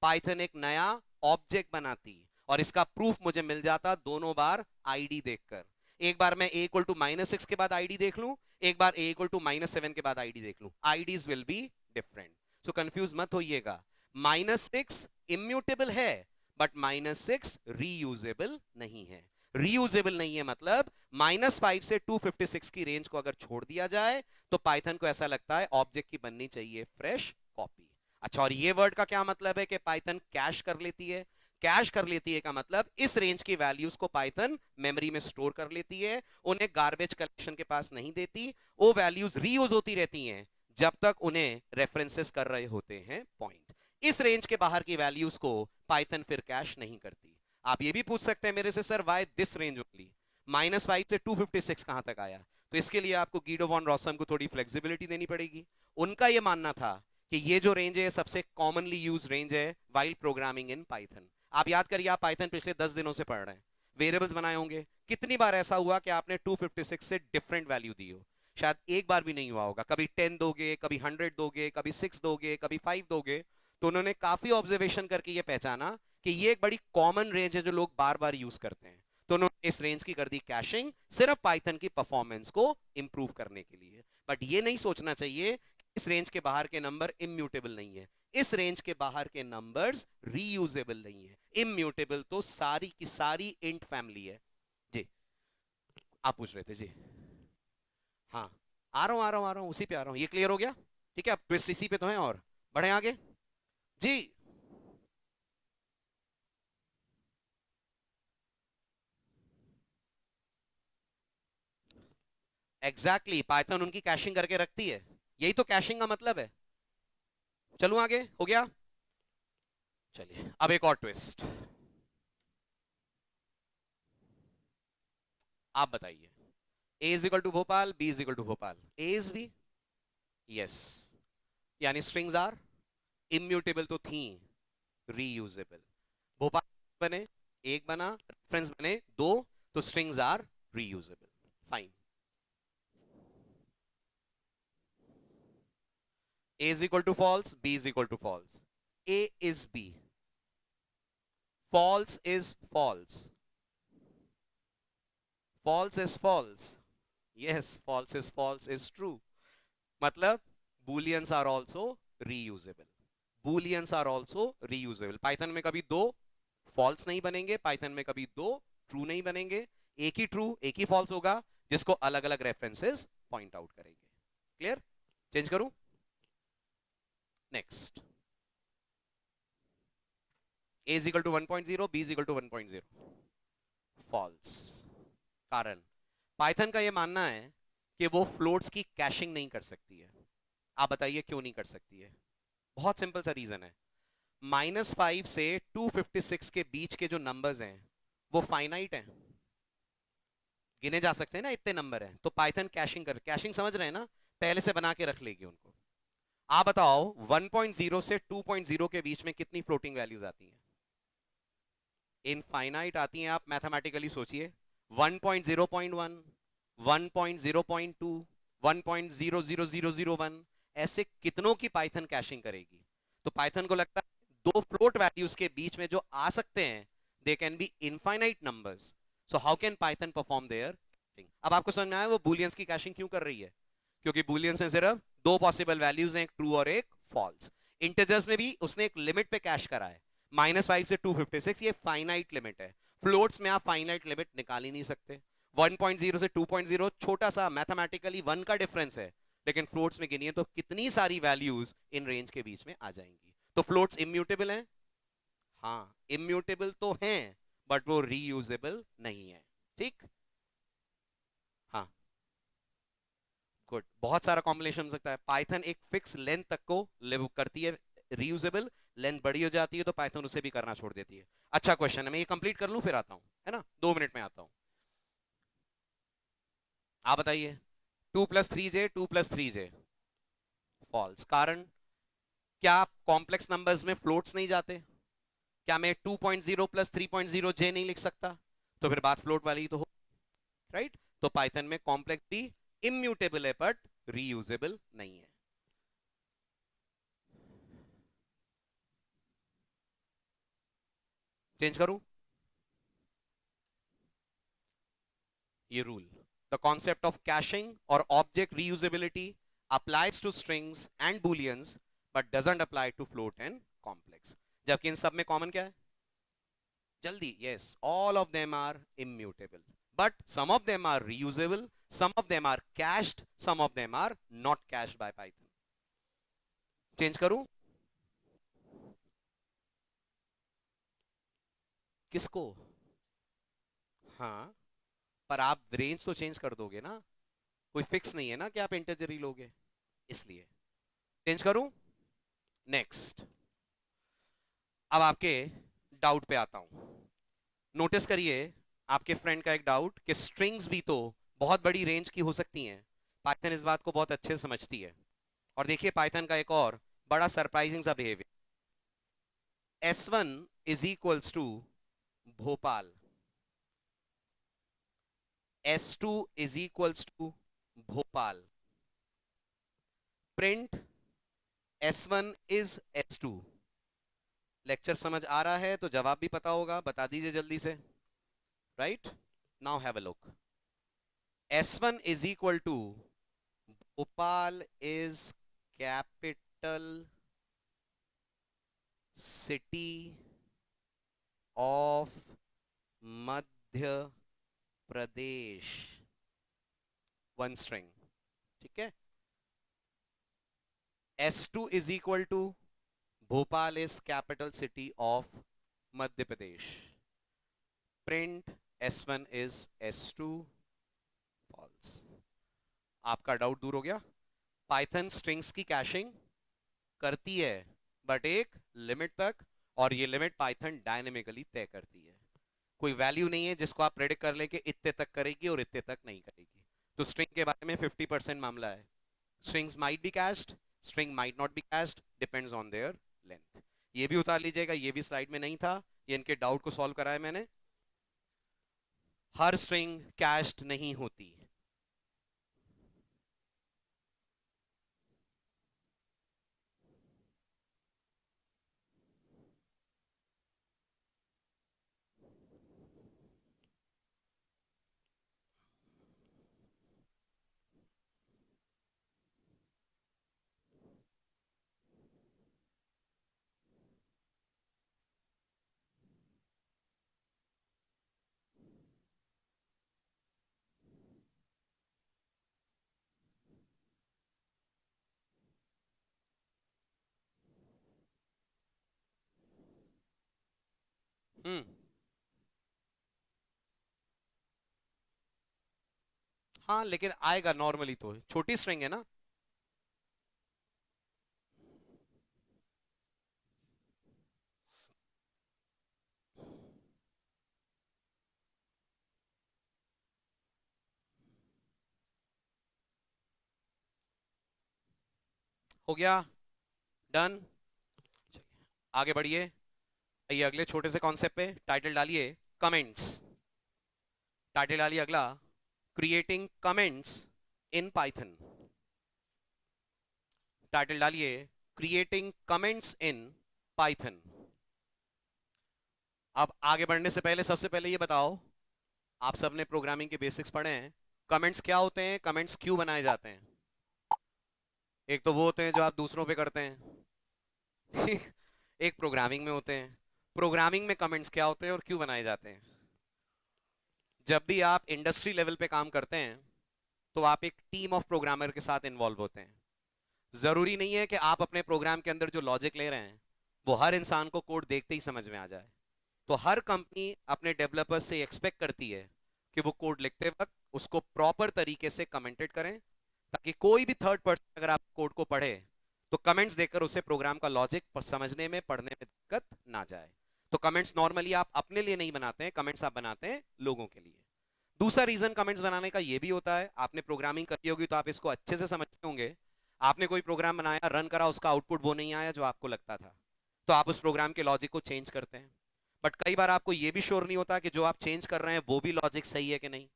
Speaker 1: पाइथन एक नया ऑब्जेक्ट बनाती। और इसका प्रूफ मुझे मिल जाता दोनों बार आईडी देखकर। एक बार मैं a इक्वल टू -6 के बाद आईडी देख लूं, एक बार a इक्वल टू -7 के बाद आईडी देख लूं, IDs will be different. So confuse मत होइएगा, -6 इम्यूटेबल है बट -6 रीयूजेबल नहीं है। रीयूजेबल नहीं है मतलब -5 से 256 की रेंज को अगर छोड़ दिया जाए तो पाइथन को ऐसा लगता है ऑब्जेक्ट की बननी चाहिए फ्रेश कॉपी। अच्छा, और ये वर्ड का क्या मतलब है कि पाइथन कैश कर लेती है? कैश कर लेती है का मतलब इस रेंज की वैल्यूज को पाइथन मेमोरी में स्टोर कर लेती है, उन्हें गार्बेज कलेक्शन के पास नहीं देती, वो वैल्यूज रीयूज होती रहती हैं जब तक उन्हें रेफरेंसेस कर रहे होते हैं पॉइंट। इस रेंज के बाहर की वैल्यूज को पाइथन फिर कैश नहीं करती। आप ये भी पूछ सकते हैं मेरे से, sir why this range only, -5 से 256 कहां तक आया? तो इसके लिए आपको गिडो वॉन रॉसम को थोड़ी फ्लेक्सिबिलिटी देनी पड़ेगी। उनका यह मानना था कि ये जो रेंज है सबसे कॉमनली यूज रेंज है वाइल प्रोग्रामिंग इन पाइथन। आप याद करिए, आप पाइथन पिछले 10 दिनों से पढ़ रहे हैं, वेरिएबल्स बनाए होंगे, कितनी बार ऐसा हुआ कि आपने 256 से डिफरेंट वैल्यू दी हो? शायद एक बार भी नहीं हुआ होगा। कभी 10 दोगे, कभी 100 दोगे, कभी 6 दोगे, कभी 5 दोगे, तो उन्होंने काफी ऑब्जर्वेशन करके ये पहचाना कि ये एक बड़ी कॉमन रेंज है जो लोग बार बार यूज करते हैं, तो उन्होंने इस रेंज की कर दी कैशिंग, सिर्फ पाइथन की परफॉर्मेंस को इंप्रूव करने के लिए। बट ये नहीं सोचना चाहिए कि इस रेंज के बाहर के नंबर इम्यूटेबल नहीं है, इस रेंज के बाहर के नंबर्स रीयूजेबल नहीं है। इम्यूटेबल तो सारी की सारी इंट फैमिली है। जी, आप पूछ रहे थे जी। हाँ, आ रहा हूँ उसी पे आ रहा हूँ। ये क्लियर हो गया? ठीक है, अब ट्विस्ट इसी पे तो है, और बढ़े आगे जी। एग्जैक्टली, पाइथन उनकी कैशिंग करके रखती है, यही तो कैशिंग का मतलब है। चलूं आगे, हो गया? चलिए अब एक और ट्विस्ट, आप बताइए। A is equal to Bhopal, b is equal to Bhopal, a is b, yes, यानी स्ट्रिंग्स आर इम्यूटेबल तो थी, रीयूजेबल। भोपाल बने, एक बना, रेफरेंस बने दो, तो strings are reusable. Fine. A is equal to false, b is equal to false, a is b, false is false, false is false, yes, false is false is true. मतलब booleans are also reusable, booleans are also reusable. Python में कभी दो false नहीं बनेंगे, Python में कभी दो true नहीं बनेंगे, एक ही ट्रू एक ही फॉल्स होगा, जिसको अलग अलग रेफरेंसेस पॉइंट आउट करेंगे। क्लियर? चेंज करूं? Next, a is equal to 1.0, b is equal to 1.0, false. कारण, पाइथन का यह मानना है कि वो फ्लोट्स की कैशिंग नहीं कर सकती है। आप बताइए क्यों नहीं कर सकती है? बहुत सिंपल सा रीजन है। -5 से 256 के बीच के जो नंबर्स हैं वो फाइनाइट हैं, गिने जा सकते हैं ना, इतने नंबर हैं, तो पाइथन कैशिंग कर, कैशिंग समझ रहे हैं ना, पहले से बना के रख लेगी उनको। आप बताओ 1.0 से 2.0 के बीच में कितनी फ्लोटिंग वैल्यूज आती हैं? इनफाइनाइट आती हैं। आप मैथमेटिकली सोचिए, 1.0.1, 1.0.2, 1.00001, ऐसे कितनों की पाइथन कैशिंग करेगी? तो पाइथन को लगता है दो फ्लोट वैल्यूज के बीच में जो आ सकते हैं, they can be infinite numbers, so how can Python perform there. अब आपको समझ में आया वो बूलियंस की कैशिंग क्यों कर रही है? क्योंकि बूलियंस में सिर्फ दो पॉसिबल वैल्यूज हैं, एक ट्रू और एक फॉल्स। इंटीजर्स में भी उसने एक लिमिट पे कैश करा है, -5 से 256, ये फाइनाइट लिमिट है। फ्लोट्स में आप फाइनाइट लिमिट निकाल ही नहीं सकते। 1.0 से 2.0 छोटा सा मैथमेटिकली 1 का डिफरेंस है, लेकिन फ्लोट्स में गिनिए तो कितनी सारी वैल्यूज इन रेंज के बीच में आ जाएंगी। तो फ्लोट्स इम्यूटेबल हैं? हाँ, इम्यूटेबल तो हैं, बट वो रीयूजेबल नहीं है। ठीक? हाँ, गुड, बहुत सारा कॉम्बिनेशन हो सकता है। पाइथन एक फिक्स लेंथ तक को लिव करती है रीयूजेबल, लेंथ बड़ी हो जाती है तो पाइथन उसे भी करना छोड़ देती है। अच्छा क्वेश्चन है, मैं ये कंप्लीट कर लूं फिर आता हूं, है ना, 2 मिनट में आता हूं। आप बताइए, 2+3j, 2+3j, फॉल्स। कारण, क्या कॉम्प्लेक्स नंबर्स में फ्लोट्स नहीं जाते? क्या मैं 2.0 प्लस 3.0 j नहीं लिख सकता? तो फिर बात फ्लोट वाली तो हो, राइट? तो पाइथन में कॉम्प्लेक्स भी इम्यूटेबल है, बट रीयूजेबल नहीं है। चेंज करूं ये rule? The concept of caching or object reusability applies to strings and booleans but doesn't apply to float and complex। जबकि इन सब में कॉमन क्या है? जल्दी, yes, all of them are immutable, but some of them are reusable, some of them are cached, some of them are not cached by Python। Change करूं? किसको? हाँ, पर आप रेंज तो चेंज कर दोगे ना, कोई फिक्स नहीं है ना कि आप इंटीजर ही लोगे, इसलिए। चेंज करूं? नेक्स्ट, अब आपके डाउट पे आता हूं। नोटिस करिए आपके फ्रेंड का एक डाउट कि स्ट्रिंग्स भी तो बहुत बड़ी रेंज की हो सकती हैं। पाइथन इस बात को बहुत अच्छे से समझती है। और देखिए पाइथन का एक और बड़ा सरप्राइजिंग सा behaviour, S1 is equals to Bhopal, S2 is equals to Bhopal, print S1 is S2, lecture समझ आ रहा है तो जवाब भी पता होगा, बता दीजिए जल्दी से. Right, now have a look. S1 is equal to Bhopal is capital city of Madhya Pradesh. One string. ठीक है. S2 is equal to Bhopal is capital city of Madhya Pradesh. Print S1 is S2 false. आपका डाउट दूर हो गया. पाइथन स्ट्रिंग्स की caching करती है but एक लिमिट तक, और ये लिमिट पाइथन डायनेमिकली तय करती है. कोई वैल्यू नहीं है जिसको आप प्रेडिक्ट कर ले कि इतने तक करेगी और इतने तक नहीं करेगी. तो स्ट्रिंग के बारे में 50% मामला है. Strings might be cached, string might not be cached, depends on their length. ये भी उतार लीजिएगा, ये भी स्लाइड में नहीं था, ये इनके डाउट को सॉल्व कराया मैंने. हर स्ट्रिंग कैश्ड नहीं होती. हम्म. हाँ लेकिन आएगा नॉर्मली, तो छोटी स्ट्रिंग है ना. हो गया. डन. आगे बढ़िए. ये अगले छोटे से कॉन्सेप्ट पे टाइटल डालिए कमेंट्स. टाइटल डालिए अगला creating comments in Python. Title डालिए क्रिएटिंग कमेंट्स इन पाइथन. अब आगे बढ़ने से पहले सबसे पहले ये बताओ, आप सबने प्रोग्रामिंग के बेसिक्स पढ़े हैं. कमेंट्स क्या होते हैं, कमेंट्स क्यों बनाए जाते हैं? एक तो वो होते हैं जो आप दूसरों पे करते हैं. एक प्रोग्रामिंग में होते हैं. प्रोग्रामिंग में कमेंट्स क्या होते हैं और क्यों बनाए जाते हैं? जब भी आप इंडस्ट्री लेवल पे काम करते हैं तो आप एक टीम ऑफ प्रोग्रामर के साथ इन्वॉल्व होते हैं. जरूरी नहीं है कि आप अपने प्रोग्राम के अंदर जो लॉजिक ले रहे हैं वो हर इंसान को कोड देखते ही समझ में आ जाए. तो हर कंपनी अपने डेवलपर्स से एक्सपेक्ट करती है कि वो कोड लिखते वक्त उसको प्रॉपर तरीके से कमेंटेड करें, ताकि कोई भी थर्ड पर्सन अगर आप कोड को पढ़े तो कमेंट्स देखकर उसे प्रोग्राम का लॉजिक समझने में, पढ़ने में दिक्कत ना जाए. तो कमेंट्स नॉर्मली आप अपने लिए नहीं बनाते हैं, कमेंट्स आप बनाते हैं लोगों के लिए. दूसरा रीजन कमेंट्स बनाने का ये भी होता है, आपने प्रोग्रामिंग करी होगी तो आप इसको अच्छे से समझते होंगे. आपने कोई प्रोग्राम बनाया, रन करा, उसका आउटपुट वो नहीं आया जो आपको लगता था, तो आप उस प्रोग्राम के लॉजिक को चेंज करते हैं. बट कई बार आपको ये भी श्योर नहीं होता कि जो आप चेंज कर रहे हैं वो भी लॉजिक सही है कि नहीं.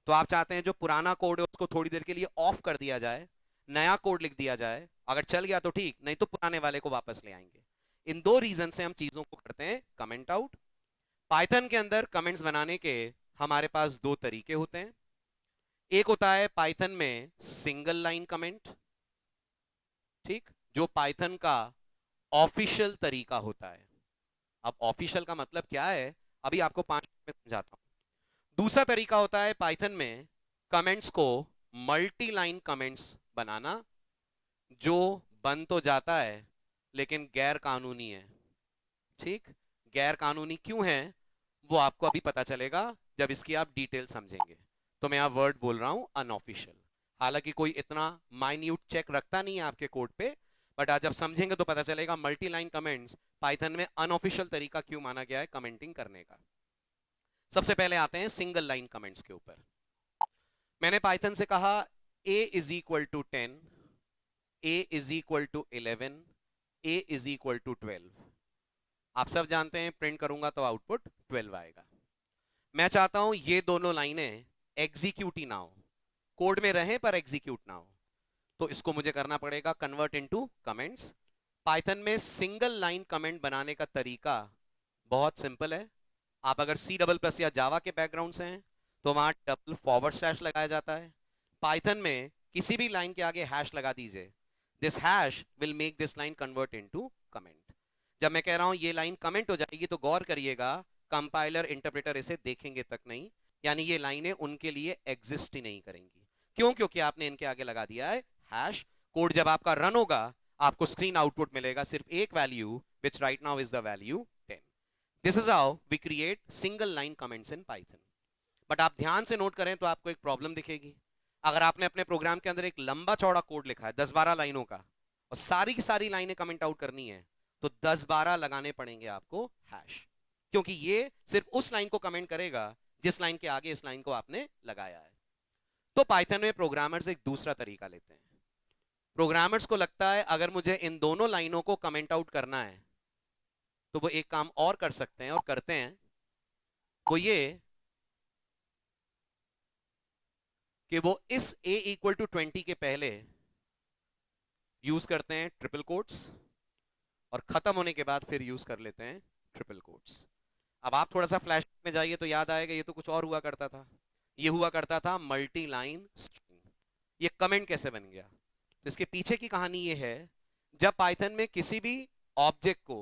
Speaker 1: तो आप चाहते हैं जो पुराना कोड है उसको थोड़ी देर के लिए ऑफ कर दिया जाए, नया कोड लिख दिया जाए. अगर चल गया तो ठीक, नहीं तो पुराने वाले को वापस ले आएंगे. इन दो रीजन से हम चीजों को करते हैं कमेंट आउट. पाइथन के अंदर कमेंट्स बनाने के हमारे पास दो तरीके होते हैं. एक होता है पाइथन में सिंगल लाइन कमेंट, ठीक, जो पाइथन का ऑफिशियल तरीका होता है. अब ऑफिशियल का मतलब क्या है, अभी आपको 5 मिनट में समझाता हूं. दूसरा तरीका होता है पाइथन में कमेंट्स को मल्टी लाइन कमेंट्स बनाना, जो बन तो जाता है लेकिन गैर कानूनी है. ठीक, गैर कानूनी क्यों है वो आपको अभी पता चलेगा जब इसकी आप डिटेल समझेंगे. तो मैं यहां वर्ड बोल रहा हूं अनऑफिशियल. हालांकि कोई इतना माइन्यूट चेक रखता नहीं है आपके कोड पे, बट आज जब समझेंगे तो पता चलेगा मल्टी लाइन कमेंट्स पाइथन में अनऑफिशियल तरीका क्यों माना गया है कमेंटिंग करने का. सबसे पहले आते हैं सिंगल लाइन कमेंट्स के ऊपर. मैंने पाइथन से कहा a is equal to 10, a is equal to 11, a is equal to 12. आप सब जानते हैं प्रिंट करूंगा तो आउटपुट 12 आएगा. मैं चाहता हूं ये दोनों लाइनें एग्जीक्यूट ही ना हो, कोड में रहे पर एग्जीक्यूट ना हो. तो इसको मुझे करना पड़ेगा कन्वर्ट इनटू कमेंट्स. पाइथन में सिंगल लाइन कमेंट बनाने का तरीका बहुत सिंपल है। आप अगर सी डबल प्लस या जावा के बैकग्राउंड से हैं तो वहां डबल फॉरवर्ड स्लैश लगाया जाता है। पाइथन में किसी भी लाइन के आगे हैश लगा दीजिए। This hash will make this line convert into comment. जब मैं कह रहा हूं ये लाइन कमेंट हो जाएगी तो गौर करिएगा, कंपाइलर इंटरप्रेटर इसे देखेंगे तक नहीं, यानी ये लाइनें उनके लिए एग्जिस्ट ही नहीं करेंगी। क्यों? क्योंकि आपने इनके आगे लगा दिया है हैश। कोड जब आपका रन होगा आपको स्क्रीन आउटपुट मिलेगा सिर्फ एक value, which right now is the value 10। This is how we create single line comments in Python. But आप ध्यान से नोट करें तो आपको एक प्रॉब्लम दिखेगी। अगर आपने अपने प्रोग्राम के अंदर एक लंबा चौड़ा कोड लिखा है 10-12 लाइनों का और सारी की सारी लाइनें कमेंट आउट करनी है तो 10-12 लगाने पड़ेंगे आपको हैश, क्योंकि ये सिर्फ उस लाइन को कमेंट करेगा जिस लाइन के आगे इस लाइन को आपने लगाया है। तो पाइथन में प्रोग्रामर्स एक दूसरा तरीका लेते हैं। प्रोग्रामर्स को लगता है अगर मुझे इन दोनों लाइनों को कमेंट आउट करना है तो वो एक काम और कर सकते हैं और करते हैं, वो ये कि वो इस a इक्वल टू 20 के पहले यूज करते हैं ट्रिपल कोट्स और खत्म होने के बाद फिर यूज कर लेते हैं ट्रिपल कोट्स। अब आप थोड़ा सा फ्लैश में जाइए तो याद आएगा ये तो कुछ और हुआ करता था। ये हुआ करता था मल्टी लाइन स्ट्रिंग। ये कमेंट कैसे बन गया? तो इसके पीछे की कहानी ये है, जब पाइथन में किसी भी ऑब्जेक्ट को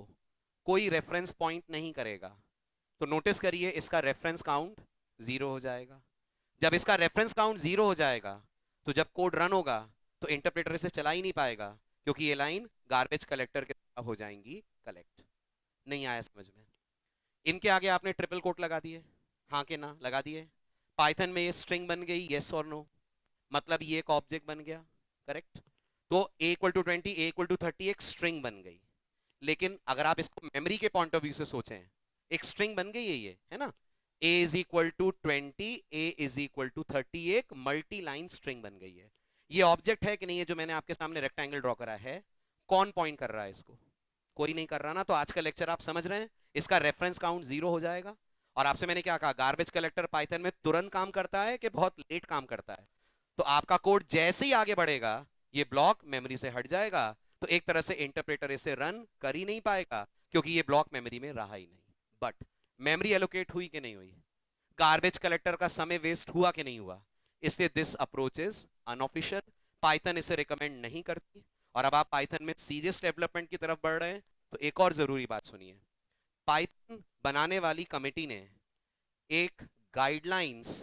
Speaker 1: कोई रेफरेंस पॉइंट नहीं करेगा तो नोटिस करिए इसका रेफरेंस काउंट 0 हो जाएगा। जब इसका रेफरेंस काउंट 0 हो जाएगा तो जब कोड रन होगा तो इंटरप्रेटर इसे चला ही नहीं पाएगा, क्योंकि ये लाइन गार्बेज कलेक्टर के तरह हो जाएंगी कलेक्ट। नहीं आया समझ में? इनके आगे आपने ट्रिपल कोट लगा दिए, हाँ के ना लगा दिए, पाइथन में ये स्ट्रिंग बन गई येस और नो, मतलब ये एक ऑब्जेक्ट बन गया। करेक्ट? तो a equal to 20, a equal to 30 एक स्ट्रिंग बन गई। लेकिन अगर आप इसको मेमोरी के पॉइंट ऑफ व्यू से सोचें, एक स्ट्रिंग बन गई है ये, है ना? a is equal to 20, a is equal to 30 एक मल्टी लाइन स्ट्रिंग बन गई है। ये ऑब्जेक्ट है कि नहीं? है जो मैंने आपके सामने रेक्टेंगल ड्रॉ करा है, कौन पॉइंट कर रहा है इसको? कोई नहीं कर रहा ना। तो आज का लेक्चर आप समझ रहे हैं, इसका रेफरेंस काउंट 0 हो जाएगा। और आपसे मैंने क्या कहा, गार्बेज कलेक्टर पाइथन में तुरंत काम करता है कि बहुत लेट काम करता है? तो आपका कोड जैसे ही आगे बढ़ेगा ये ब्लॉक मेमोरी से हट जाएगा, तो एक तरह से इंटरप्रेटर इसे रन कर ही नहीं पाएगा क्योंकि ये ब्लॉक मेमोरी में रहा ही नहीं। बट मेमोरी एलोकेट हुई कि नहीं हुई? गार्बेज कलेक्टर का समय वेस्ट हुआ कि नहीं हुआ? इसलिए this approach is unofficial, Python इसे रिकमेंड नहीं करती। और अब आप पाइथन में सीरियस डेवलपमेंट की तरफ बढ़ रहे हैं तो एक और जरूरी बात सुनिए। पाइथन बनाने वाली कमेटी ने एक गाइडलाइंस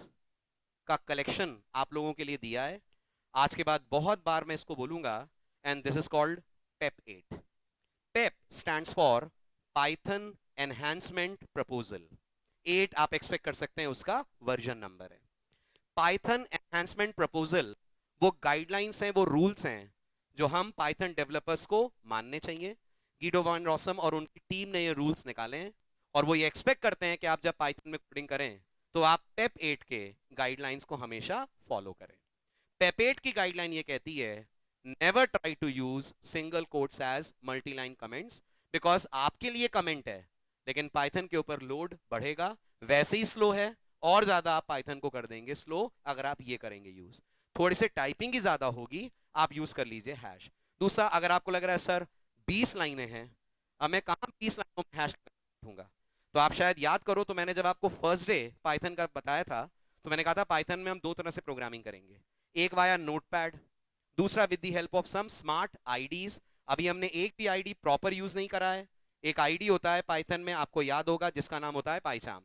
Speaker 1: का कलेक्शन आप लोगों के लिए दिया है। आज के बाद बहुत बार मैं इसको बोलूंगा, and this is called Pep 8। Pep stands for Python enhancement proposal. 8 आप एक्सपेक्ट कर सकते हैं उसका वर्जन नंबर है। पाइथन एनहांसमेंट प्रपोजल वो गाइडलाइंस हैं, वो रूल्स हैं जो हम पाइथन डेवलपर्स को मानने चाहिए। गीडो वैन रॉसम और उनकी टीम ने ये रूल्स निकाले हैं और वो ये एक्सपेक्ट करते हैं कि आप जब पाइथन में कोडिंग करें तो आप पेप 8 के गाइडलाइंस को हमेशा फॉलो करें। पेप 8 की गाइडलाइन ये कहती है, never try to use single quotes as multi line comments, because आपके लिए कमेंट है लेकिन पाइथन के ऊपर लोड बढ़ेगा, वैसे ही स्लो है और ज्यादा आप पाइथन को कर देंगे स्लो अगर आप ये करेंगे यूज। थोड़ी सी टाइपिंग ही ज्यादा होगी, आप यूज कर लीजिए हैश। दूसरा, अगर आपको लग रहा है सर 20 लाइनें हैं, अब मैं कहां 20 लाइनों में हैश दूंगा, तो आप शायद याद करो तो मैंने जब आपको फर्स्ट डे पाइथन का बताया था तो मैंने कहा था पाइथन में हम दो तरह से प्रोग्रामिंग करेंगे, एक वाया नोटपैड, दूसरा with the help of some smart IDEs. अभी हमने एक भी आईडी प्रॉपर यूज नहीं करा है। एक आईडी होता है पाइथन में, आपको याद होगा, जिसका नाम होता है पाइचाम।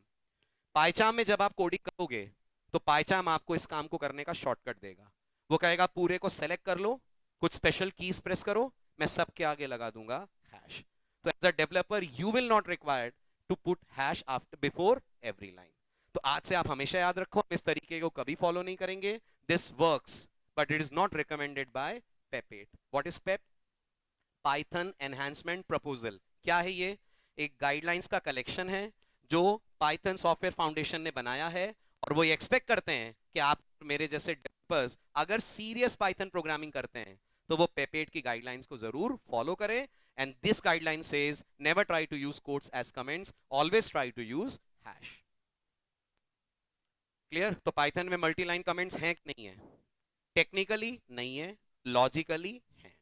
Speaker 1: पाइचाम में जब आप कोडिंग करोगे तो पाइचाम आपको इस काम को करने का शॉर्टकट देगा। वो कहेगा पूरे को सेलेक्ट कर लो, कुछ स्पेशल कीज प्रेस करो, मैं सबके आगे लगा दूंगा हैश। तो as a developer you will not required to put hash after before every line. तो आज से आप हमेशा याद रखो, हम इस तरीके को कभी फॉलो नहीं करेंगे। This works but it is not recommended by Pep 8। What is Pep? Python enhancement proposal. क्या है ये? एक गाइडलाइंस का कलेक्शन है जो पाइथन सॉफ्टवेयर फाउंडेशन ने बनाया है और वो ये एक्सपेक्ट करते हैं कि आप मेरे जैसे डेवलपर्स अगर सीरियस पाइथन प्रोग्रामिंग करते हैं तो वो पेप 8 की गाइडलाइंस को जरूर फॉलो करें। And this guideline says never try to use codes as comments, always try to use hash. Clear? तो पाइथन में मल्टी लाइन कमेंट्स हैं कि नहीं है? टेक्निकली नहीं है, लॉजिकली है।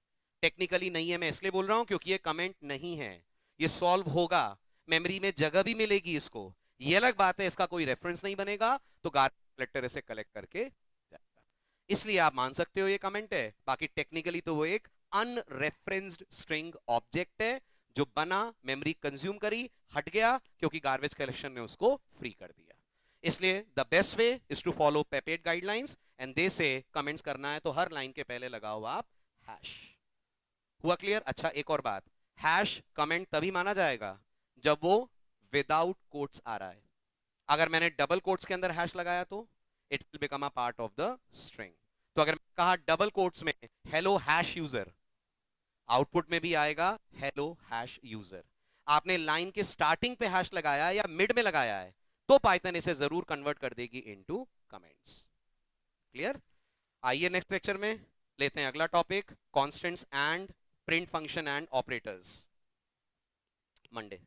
Speaker 1: टेक्निकली नहीं है मैं इसलिए बोल रहा हूं क्योंकि ये कमेंट नहीं है, ये सॉल्व होगा, मेमोरी में जगह भी मिलेगी इसको, ये अलग बात है, इसका कोई रेफरेंस नहीं बनेगा, तो गार्बेज कलेक्टर इसे कलेक्ट करके जाएगा। इसलिए आप मान सकते हो ये कमेंट है, बाकी टेक्निकली तो वो एक अनरेफरेंस्ड स्ट्रिंग ऑब्जेक्ट है जो बना, मेमोरी कंज्यूम करी, हट गया क्योंकि गार्बेज कलेक्शन ने उसको फ्री कर दिया। इसलिए the best way is to follow PEP eight guidelines and they say comments करना है तो हर लाइन के पहले लगाओ आप हैश। हुआ क्लियर? अच्छा एक और बात, हैश कमेंट तभी माना जाएगा जब वो विदाउट कोट्स आ रहा है। अगर मैंने डबल कोट्स के अंदर हैश लगाया तो it will become a part of the string. तो अगर मैं कहा डबल कोट्स में हेलो हैश यूजर, आउटपुट में भी आएगा हेलो हैश यूजर। आपने लाइन के स्टार्टिंग पे हैश लगाया या मिड में लगाया है तो पाइथन इसे जरूर कन्वर्ट कर देगी इनटू कमेंट्स। क्लियर? आइए नेक्स्ट लेक्चर में लेते हैं अगला topic, constants and print function and operators, Monday.